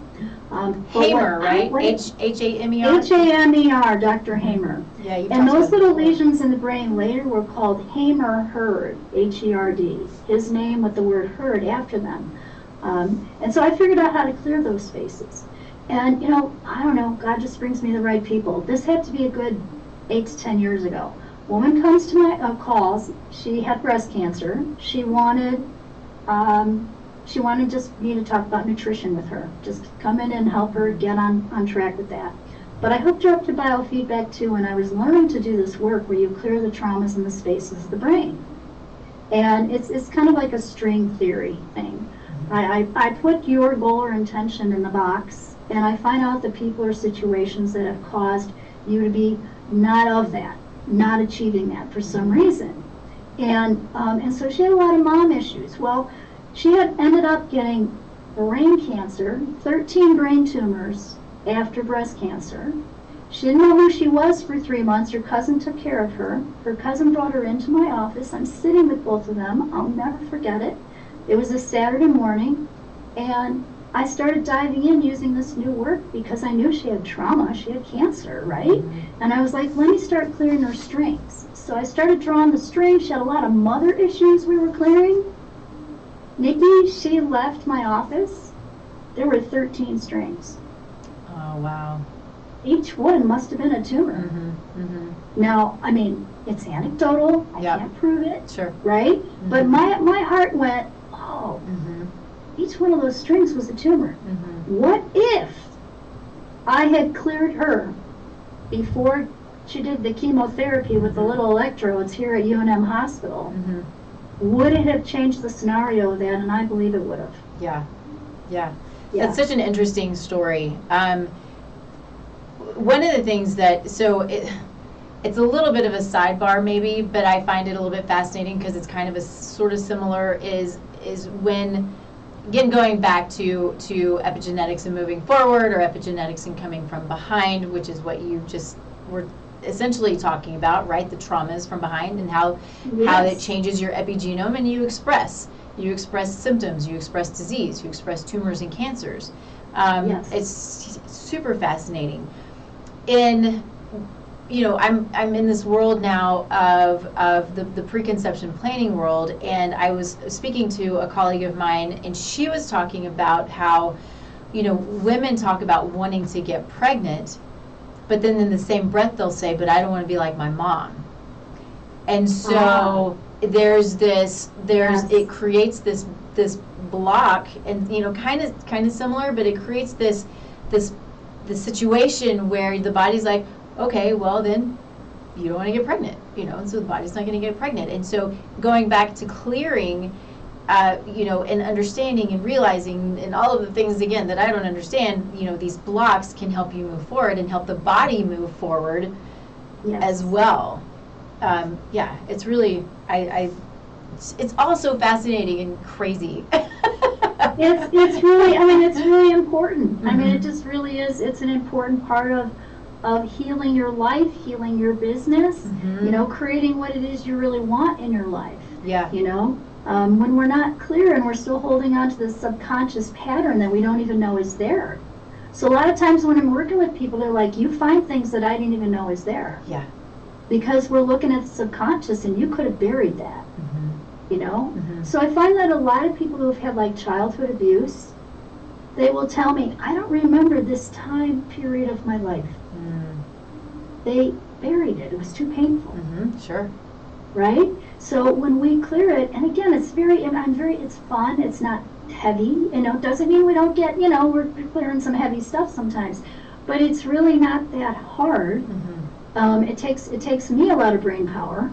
Hamer, right? H-A-M-E-R? H-A-M-E-R, Dr. Hamer. Yeah, and those little lesions in the brain later were called Hamer-Hurd, H-E-R-D. His name with the word herd after them. And so I figured out how to clear those spaces. And, I don't know, God just brings me the right people. This had to be a good 8 to 10 years ago. Woman comes to my calls. She had breast cancer. She wanted just me to talk about nutrition with her. Just come in and help her get on track with that. But I hooked her up to biofeedback too, and I was learning to do this work where you clear the traumas in the spaces of the brain. And it's kind of like a string theory thing. I put your goal or intention in the box, and I find out the people or situations that have caused you to be not of that, not achieving that for some reason. And so she had a lot of mom issues. Well, she had ended up getting brain cancer, 13 brain tumors after breast cancer. She didn't know who she was for 3 months. Her cousin took care of her. Her cousin brought her into my office. I'm sitting with both of them. I'll never forget it. It was a Saturday morning, and I started diving in using this new work because I knew she had trauma. She had cancer, right? And I was like, let me start clearing her strings. So I started drawing the strings. She had a lot of mother issues we were clearing. Nikki, she left my office. There were 13 strings. Oh, wow. Each one must have been a tumor. Now, I mean, it's anecdotal. I can't prove it. Sure. Right? But my heart went, oh, each one of those strings was a tumor. What if I had cleared her before she did the chemotherapy with the little electrodes here at UNM Hospital? Would it have changed the scenario then? And I believe it would have. Yeah. That's such an interesting story. One of the things that, it's a little bit of a sidebar maybe, but I find it a little bit fascinating because it's kind of a sort of similar is when, again, going back to epigenetics and moving forward, or epigenetics and coming from behind, which is what you just were essentially talking about, right? The traumas from behind and how it changes your epigenome, and you express symptoms, you express disease, you express tumors and cancers. It's super fascinating. I'm in this world now of the preconception planning world, and I was speaking to a colleague of mine, and she was talking about how, women talk about wanting to get pregnant, but then in the same breath they'll say, but I don't want to be like my mom. And so it creates this block, and kind of similar, but it creates this situation where the body's like, okay, well then you don't want to get pregnant, and so the body's not going to get pregnant. And so going back to clearing, and understanding and realizing and all of the things, again, that I don't understand, these blocks can help you move forward and help the body move forward as well. It's really, it's also fascinating and crazy. It's really, it's really important. Mm-hmm. It just really is. It's an important part of healing your life, healing your business, mm-hmm. Creating what it is you really want in your life. Yeah. When we're not clear and we're still holding on to this subconscious pattern that we don't even know is there. So a lot of times when I'm working with people, they're like, you find things that I didn't even know is there. Yeah. Because we're looking at the subconscious and you could have buried that. Mm-hmm. Mm-hmm. So I find that a lot of people who have had like childhood abuse, they will tell me, I don't remember this time period of my life. Mm. They buried it. It was too painful. Mm-hmm. Sure. Right? So when we clear it, and again, it's it's fun. It's not heavy. Doesn't mean we don't get, we're clearing some heavy stuff sometimes, but it's really not that hard. Mm-hmm. It takes me a lot of brain power.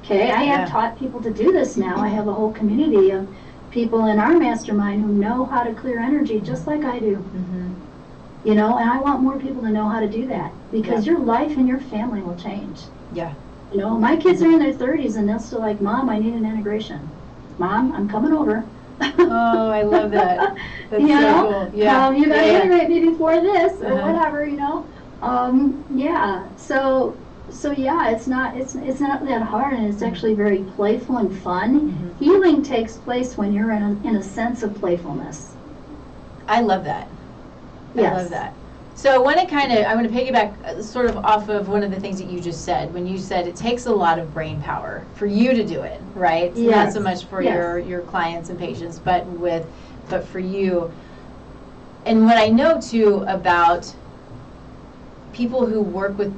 Okay, I have taught people to do this now. I have a whole community of people in our mastermind who know how to clear energy just like I do. Mm-hmm. And I want more people to know how to do that because your life and your family will change. Yeah. My kids are in their 30s and they're still like, Mom, I need an integration. Mom, I'm coming over. Oh, I love that. That's so cool. Yeah. You got to integrate me before this or whatever, So it's not that hard, and it's actually very playful and fun. Mm-hmm. Healing takes place when you're in a sense of playfulness. I love that. Yes. I love that. So I want to piggyback sort of off of one of the things that you just said when you said it takes a lot of brain power for you to do it, right? Yes. Not so much for your clients and patients, but for you. And what I know too about people who work with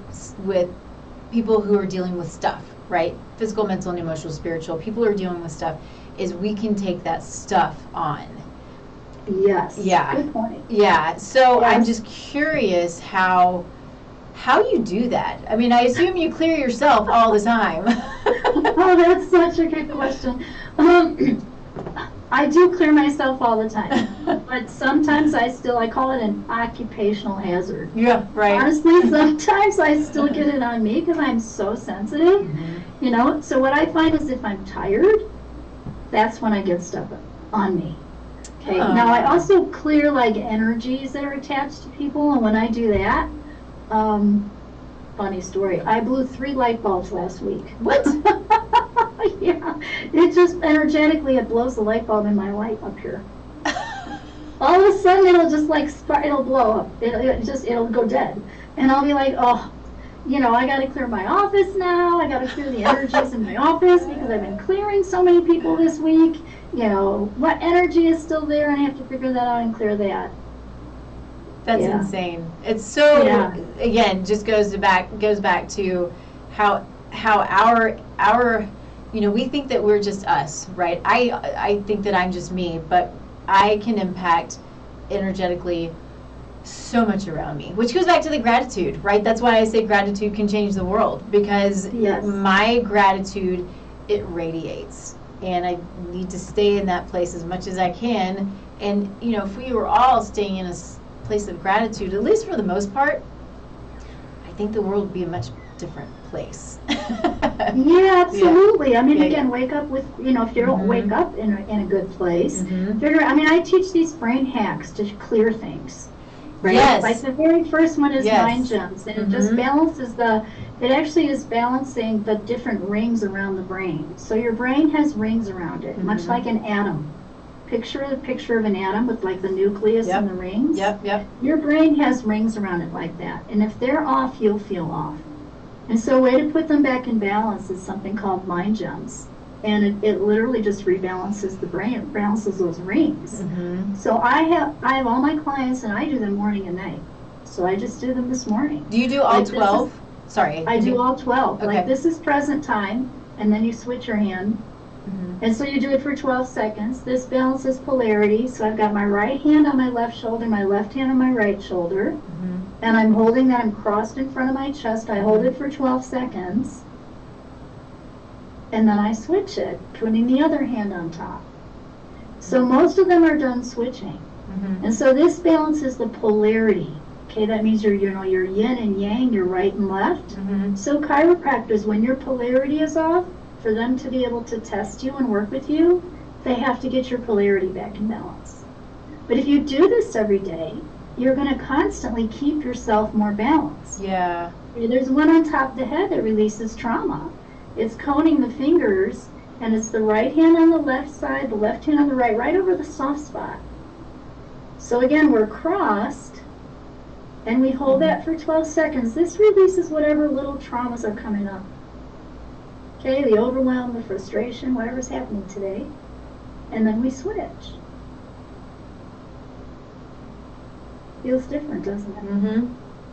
people who are dealing with stuff, right? Physical, mental, and emotional, spiritual. People who are dealing with stuff is we can take that stuff on. Yes. Yeah. Good point. Yeah. So I'm just curious how you do that. I assume you clear yourself all the time. Oh, that's such a good question. I do clear myself all the time, but sometimes I call it an occupational hazard. Yeah, right. Honestly, sometimes I still get it on me because I'm so sensitive, mm-hmm. So what I find is if I'm tired, that's when I get stuff on me. Okay. Now I also clear like energies that are attached to people, and when I do that, funny story, I blew 3 light bulbs last week. What? Yeah, it just energetically it blows the light bulb in my light up here. All of a sudden it'll just like it'll blow up. It'll go dead, and I'll be like, oh, I got to clear my office now. I got to clear the energies in my office because I've been clearing so many people this week. What energy is still there, and I have to figure that out and clear that. That's insane. It's so again, just goes back to how our we think that we're just us, right? I think that I'm just me, but I can impact energetically so much around me, which goes back to the gratitude, right? That's why I say gratitude can change the world, because my gratitude, it radiates, and I need to stay in that place as much as I can. And if we were all staying in a place of gratitude, at least for the most part, I think the world would be a much different place. Yeah, absolutely. Again, wake up with, if you don't wake up in a good place, figure. I teach these brain hacks to clear things. Right? Yes. Like the very first one is mind gems, and it just balances it actually is balancing the different rings around the brain. So your brain has rings around it, much like an atom. Picture the picture of an atom with like the nucleus and the rings. Yep. Your brain has rings around it like that, and if they're off, you'll feel off. And so a way to put them back in balance is something called mind gems. And it literally just rebalances the brain, it balances those rings. So I have all my clients, and I do them morning and night. So I just do them this morning. Do you do all 12? Sorry. I do all 12. Okay. Like this is present time, and then you switch your hand. And so you do it for 12 seconds. This balances polarity. So I've got my right hand on my left shoulder, my left hand on my right shoulder. And I'm holding that, I'm crossed in front of my chest. I hold it for 12 seconds. and then I switch it, putting the other hand on top. So most of them are done switching. And so this balances the polarity. Okay, that means you're yin and yang, you're right and left. So chiropractors, when your polarity is off, for them to be able to test you and work with you, they have to get your polarity back in balance. But if you do this every day, you're going to constantly keep yourself more balanced. Yeah. There's one on top of the head that releases trauma. It's coning the fingers, and it's the right hand on the left side, the left hand on the right, right over the soft spot. So again, we're crossed, and we hold that for 12 seconds. This releases whatever little traumas are coming up. Okay, the overwhelm, the frustration, whatever's happening today. And then we switch. Feels different, doesn't it?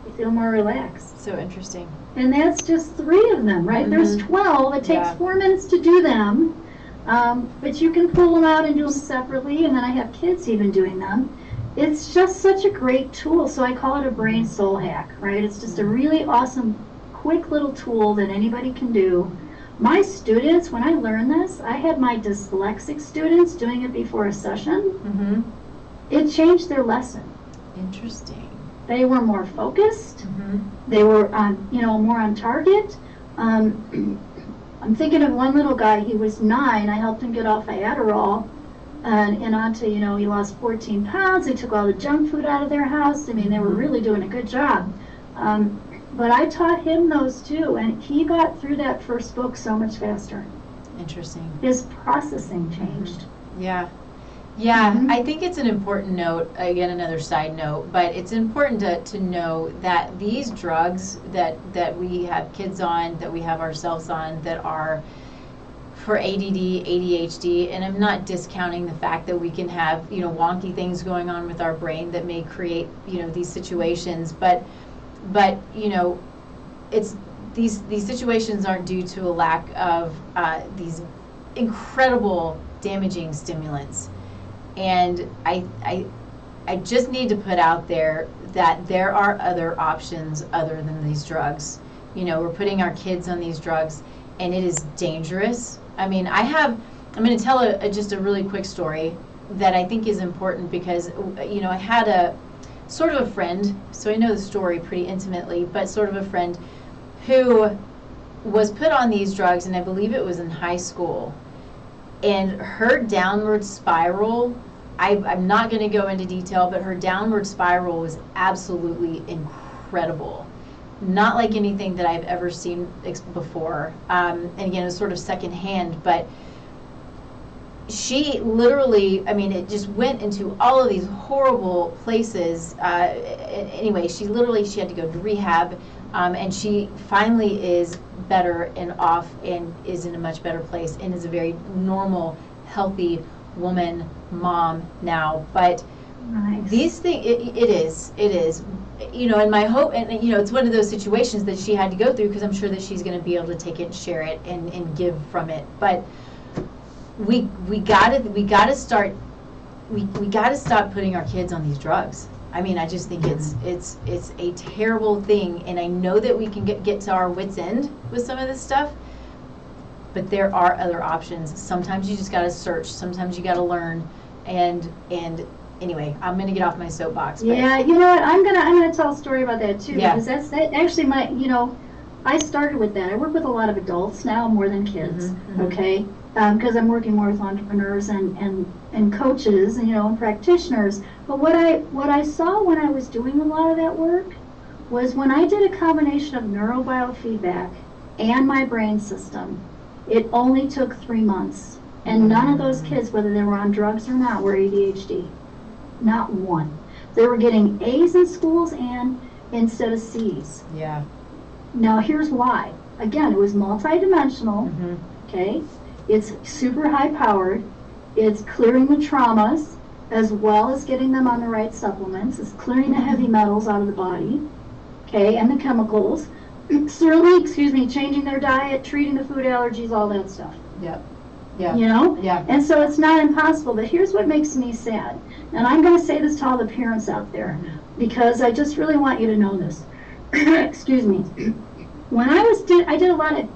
You feel more relaxed. So interesting. And that's just 3 of them, right? There's 12. It takes 4 minutes to do them. But you can pull them out and do them separately, and then I have kids even doing them. It's just such a great tool, so I call it a brain soul hack, right? It's just a really awesome, quick little tool that anybody can do. My students, when I learned this, I had my dyslexic students doing it before a session. It changed their lesson. Interesting. They were more focused. They were, more on target. I'm thinking of one little guy. He was 9. I helped him get off of Adderall, and onto, he lost 14 pounds. They took all the junk food out of their house. I mean, they were really doing a good job. But I taught him those too, and he got through that first book so much faster. Interesting. His processing changed. Yeah. I think it's an important note, again, another side note, but it's important to know that these drugs that we have kids on, that we have ourselves on, that are for ADD, ADHD, and I'm not discounting the fact that we can have, wonky things going on with our brain that may create, these situations, but it's these situations aren't due to a lack of these incredible damaging stimulants. And I just need to put out there that there are other options other than these drugs. We're putting our kids on these drugs, and it is dangerous. I mean, I'm going to tell just a really quick story that I think is important because, I had a sort of a friend, so I know the story pretty intimately, but sort of a friend who was put on these drugs, and I believe it was in high school. And her downward spiral, I'm not going to go into detail, but her downward spiral was absolutely incredible. Not like anything that I've ever seen before. And again, it was sort of secondhand, but she literally, it just went into all of these horrible places. Anyway, she had to go to rehab, and she finally is better and off and is in a much better place and is a very normal, healthy woman, mom now. But Nice. These things, it is, and my hope, and it's one of those situations that she had to go through because I'm sure that she's going to be able to take it and share it and give from it. But we gotta start, we gotta stop putting our kids on these drugs. I just think it's a terrible thing, and I know that we can get to our wits' end with some of this stuff, but there are other options. Sometimes you just gotta search. Sometimes you gotta learn, and anyway, I'm gonna get off my soapbox. But yeah, you know what? I'm gonna tell a story about that too, Yeah. because that's actually I started with that. I work with a lot of adults now more than kids. Okay, because I'm working more with entrepreneurs and coaches and practitioners. But what I saw when I was doing a lot of that work was when I did a combination of neurobiofeedback and my brain system, it only took 3 months. And none of those kids, whether they were on drugs or not, were ADHD. Not one. They were getting A's in schools and instead of C's. Yeah. Now here's why. Again, it was multidimensional. Okay, it's super high powered. It's clearing the traumas as well as getting them on the right supplements. It's clearing the heavy metals out of the body. Okay, and the chemicals. Certainly, changing their diet, treating the food allergies, all that stuff. Yep. Yeah. And so it's not impossible, but here's what makes me sad. And I'm going to say this to all the parents out there because I just really want you to know this. Excuse me. When I did a lot of,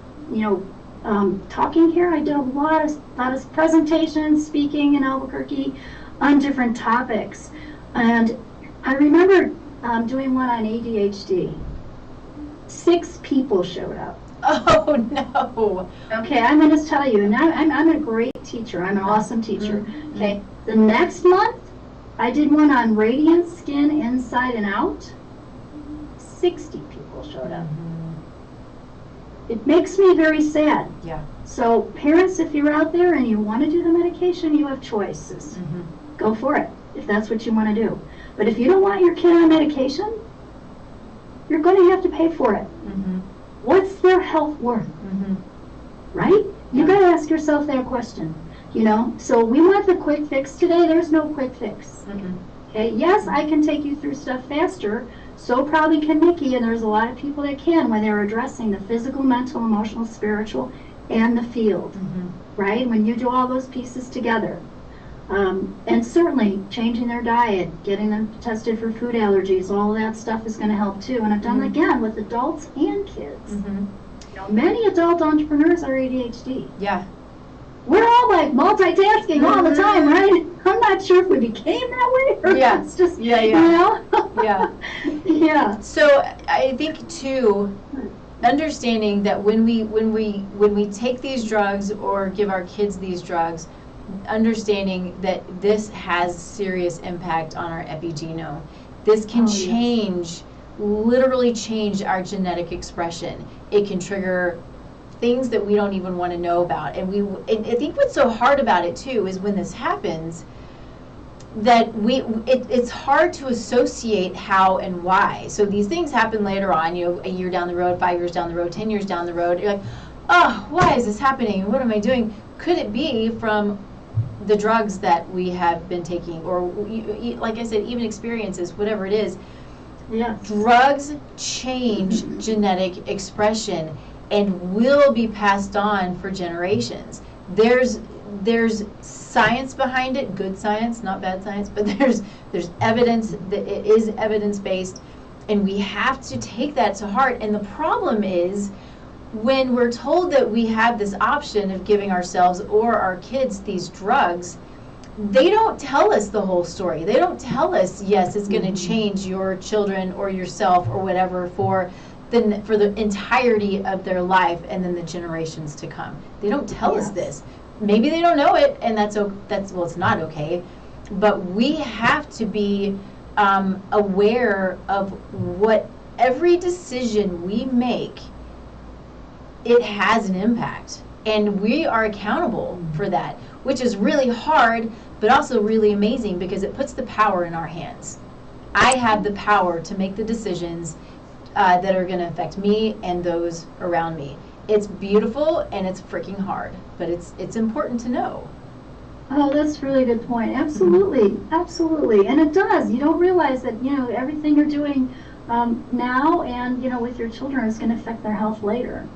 talking here. I did a lot of presentations, speaking in Albuquerque on different topics. And I remember doing one on ADHD. 6 people showed up. Oh, no. Okay, I'm going to tell you, and I'm a great teacher. I'm an awesome teacher. Okay, the next month, I did one on radiant skin inside and out. 60 people showed up. It makes me very sad. Yeah. So parents, if you're out there and you want to do the medication, you have choices. Go for it, if that's what you want to do. But if you don't want your kid on medication, you're going to have to pay for it. What's their health worth? Right? You got to ask yourself that question. You know, so we want the quick fix today. There's no quick fix. Okay, yes, I can take you through stuff faster. So probably can Nikki, and there's a lot of people that can when they're addressing the physical, mental, emotional, spiritual, and the field. Right? When you do all those pieces together. And certainly changing their diet, getting them tested for food allergies, all of that stuff is going to help too. And I've done it again with adults and kids. You know, many adult entrepreneurs are ADHD. Yeah. We're all like multitasking all the time, right? I'm not sure if we became that way or Yeah. it's just, Yeah. you know? Yeah. Yeah. So I think too, understanding that when we take these drugs or give our kids these drugs, understanding that this has serious impact on our epigenome. This can change, literally change our genetic expression. It can trigger things that we don't even want to know about. And I think what's so hard about it too is when this happens, that it's hard to associate how and why. So these things happen later on, you know, a year down the road, 5 years down the road, 10 years down the road. You're like, oh, why is this happening? What am I doing? Could it be from the drugs that we have been taking, or like I said, even experiences, whatever it is? Yeah. Drugs change genetic expression and will be passed on for generations. There's science behind it, good science, not bad science, but there's evidence that it is evidence-based, and we have to take that to heart. And the problem is when we're told that we have this option of giving ourselves or our kids these drugs, they don't tell us the whole story. They don't tell us, yes, it's going to change your children or yourself or whatever for the entirety of their life and then the generations to come. They don't tell us this. Maybe they don't know it, and that's well, it's not okay. But we have to be aware of what every decision we make, it has an impact, and we are accountable for that, which is really hard, but also really amazing because it puts the power in our hands. I have the power to make the decisions that are going to affect me and those around me. It's beautiful and it's freaking hard, but it's important to know. Oh, that's a really good point. Absolutely, absolutely. And it does. You don't realize that, you know, everything you're doing now and, you know, with your children is going to affect their health later.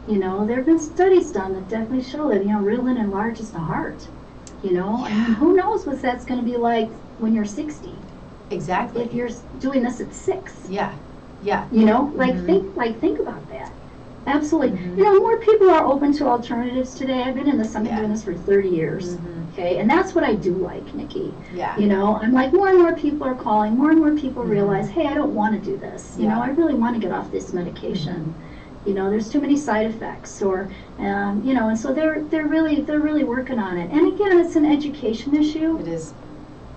You know, there have been studies done that definitely show that, you know, Ritalin enlarges the heart. You know, I mean, who knows what that's going to be like when you're 60. Exactly. If you're doing this at 6. Yeah. Yeah. You know, think about that. Absolutely. You know, more people are open to alternatives today. I've been in this, I've been doing this for 30 years. Okay, and that's what I do like, Nikki. Yeah. You know, I'm like, more and more people are calling, more and more people realize, hey, I don't want to do this. You know, I really want to get off this medication. You know, there's too many side effects, or you know, and so they're really working on it. And again, it's an education issue. It is.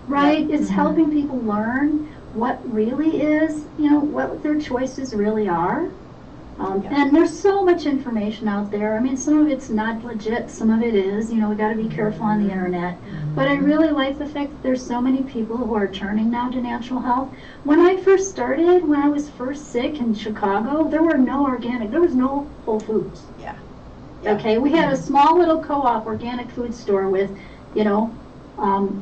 Right? It's helping people learn what really is, you know, what their choices really are. And there's so much information out there. I mean, some of it's not legit, some of it is. You know, we got to be careful on the internet. But I really like the fact that there's so many people who are turning now to natural health. When I first started, when I was first sick in Chicago, there were no organic, there was no Whole Foods. Yeah. Okay, we had a small little co-op organic food store with, you know,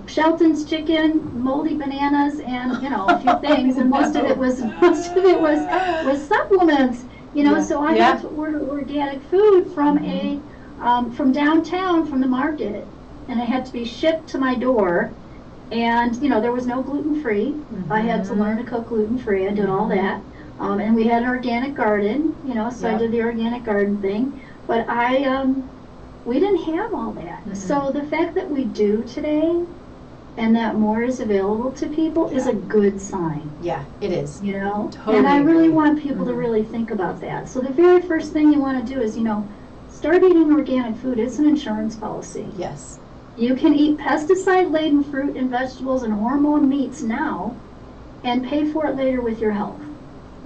Shelton's chicken, moldy bananas, and, you know, a few things, and most of it was supplements. You know, so I had to order organic food from from downtown, from the market, and it had to be shipped to my door. And, you know, there was no gluten-free. I had to learn to cook gluten-free. I did all that. And we had an organic garden, you know, so I did the organic garden thing. But we didn't have all that. Mm-hmm. So the fact that we do today and that more is available to people is a good sign. Yeah, it is. You know? Totally And I really agree. want people to really think about that. So the very first thing you want to do is, start eating organic food. It's an insurance policy. Yes. You can eat pesticide-laden fruit and vegetables and hormone meats now and pay for it later with your health.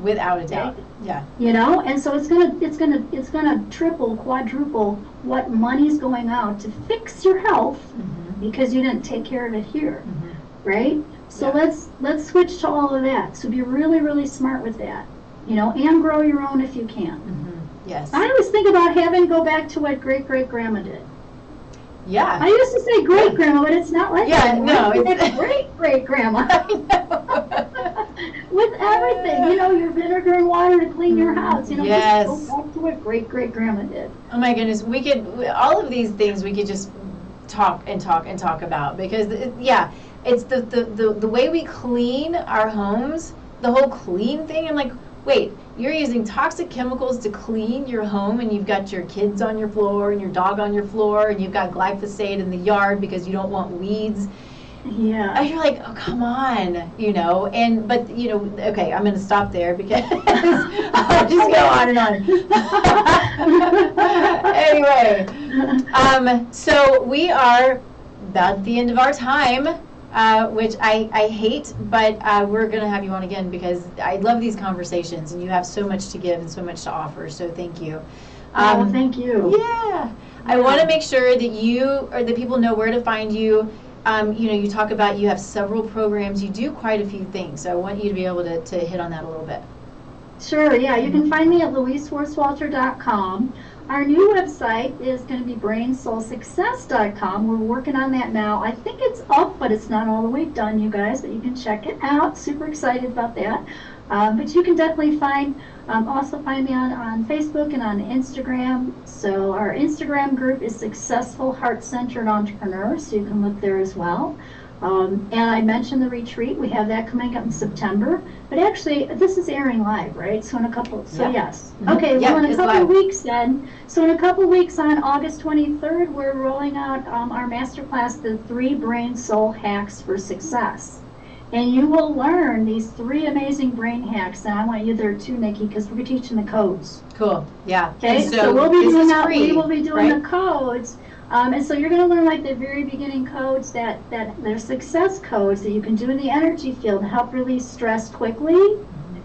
Without a doubt. Yeah. And so it's gonna triple, quadruple what money's going out to fix your health because you didn't take care of it here, right? So let's switch to all of that. So be really, really smart with that, and grow your own if you can. Yes. I always think about having go back to what great-great-grandma did. Yeah. I used to say great-grandma, but it's not like that. No. It's great-great-grandma. I know. With everything, your vinegar and water to clean your house. Yes. Just go back to what great-great-grandma did. Oh my goodness, all of these things we could just talk and talk and talk about because, it's the way we clean our homes, the whole clean thing. I'm like, wait, you're using toxic chemicals to clean your home and you've got your kids on your floor and your dog on your floor and you've got glyphosate in the yard because you don't want weeds. Yeah. And you're like, oh, come on, but okay, I'm going to stop there because I'll just go on and on. Anyway, so we are about at the end of our time, which I hate, but we're going to have you on again because I love these conversations and you have so much to give and so much to offer, so thank you. Thank you. Yeah. I want to make sure that you or the people know where to find you. You talk about you have several programs. You do quite a few things. So I want you to be able to hit on that a little bit. Sure, yeah. You can find me at louiseschwartzwalter.com. Our new website is going to be brainsoulsuccess.com. We're working on that now. I think it's up, but it's not all the way done, you guys, but you can check it out. Super excited about that. But you can definitely also find me on Facebook and on Instagram. So our Instagram group is Successful Heart-Centered Entrepreneurs, so you can look there as well. And I mentioned the retreat. We have that coming up in September. But actually, this is airing live, right? So yes. Mm-hmm. Okay, well, in a couple live. of weeks then. So in a couple of weeks on August 23rd, we're rolling out our masterclass, The 3 Brain Soul Hacks for Success. And you will learn these 3 amazing brain hacks. And I want you there too, Nikki, because we're teaching the codes. Cool. Yeah. Okay, And so we'll be doing that. free, We will be doing right? the codes. And so you're going to learn like the very beginning codes that they're success codes that you can do in the energy field to help release stress quickly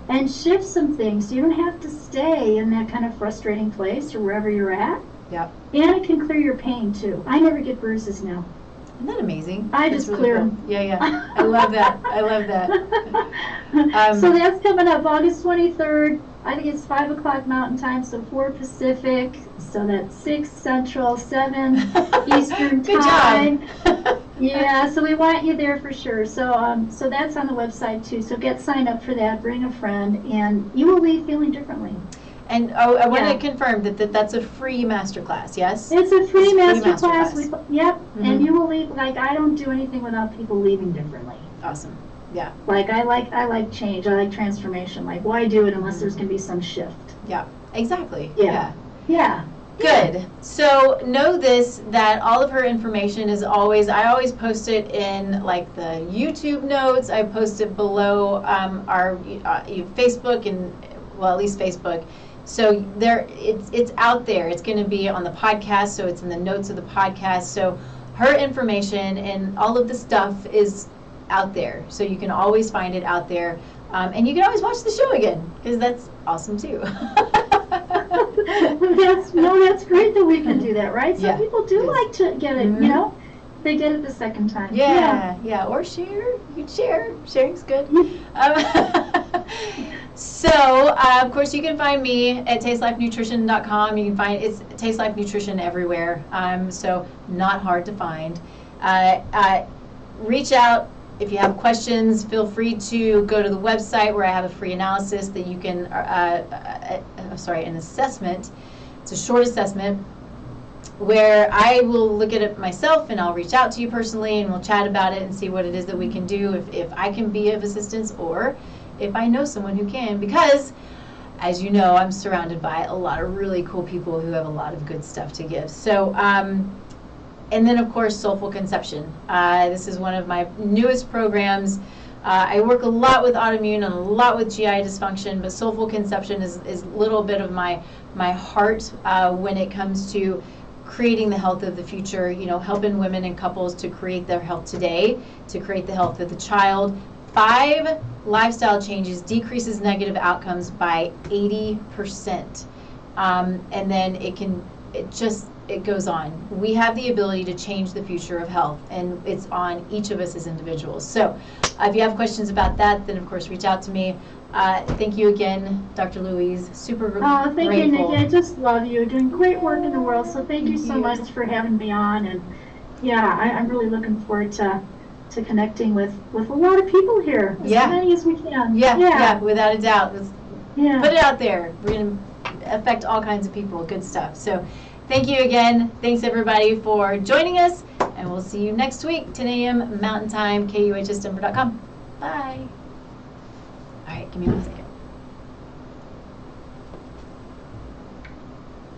and shift some things. So you don't have to stay in that kind of frustrating place or wherever you're at. Yep. And it can clear your pain too. I never get bruises now. Isn't that amazing? I That's just clear cool. them. Yeah. I love that. I love that. So that's coming up August 23rd. I think it's 5 o'clock Mountain Time, so 4 Pacific. So that's 6 Central, 7 Eastern Good Time. job. Yeah, so we want you there for sure. So so that's on the website too. So get signed up for that, bring a friend, and you will leave feeling differently. And I want Yeah. to confirm that's a free masterclass, yes? It's a free It's masterclass. masterclass. Yep, Mhm. and you will leave, like, I don't do anything without people leaving differently. Awesome. Yeah. Like, I like change. I like transformation. Like, why do it unless there's going to be some shift? Yeah. Exactly. Yeah. Yeah. Good. So know this, that all of her information is I always post it in like the YouTube notes. I post it below our Facebook and, well, at least Facebook. So it's out there. It's going to be on the podcast, so it's in the notes of the podcast. So her information and all of the stuff is out there. So you can always find it out there. And you can always watch the show again, because that's awesome too. That's great that we can do that, right? Some people do like to get it, Mhm. They get it the second time. Yeah. Or share. You can share. Sharing's good. So, of course, you can find me at tastelifenutrition.com. You can find it's Taste Life Nutrition everywhere. So not hard to find. Reach out if you have questions. Feel free to go to the website where I have a free analysis that you can. An assessment. It's a short assessment where I will look at it myself and I'll reach out to you personally and we'll chat about it and see what it is that we can do if I can be of assistance or if I know someone who can, because as you know, I'm surrounded by a lot of really cool people who have a lot of good stuff to give. So, and then of course, Soulful Conception. This is one of my newest programs. I work a lot with autoimmune and a lot with GI dysfunction, but Soulful Conception is a little bit of my heart when it comes to creating the health of the future, you know, helping women and couples to create their health today, to create the health of the child. 5 lifestyle changes decreases negative outcomes by 80%. And then it goes on. We have the ability to change the future of health, and it's on each of us as individuals. So if you have questions about that, then of course reach out to me. Thank you again, Dr. Louise. Super Oh, thank grateful. you, Nikki. I just love you. You're doing great work in the world, so thank you so much for having me on. And yeah, I'm really looking forward to connecting with a lot of people here, as many as we can. Yeah, without a doubt. Let's put it out there. We're going to affect all kinds of people. Good stuff. So thank you again. Thanks, everybody, for joining us, and we'll see you next week, 10 a.m. Mountain Time, KUHSdenver.com. Bye. All right, give me 1 second.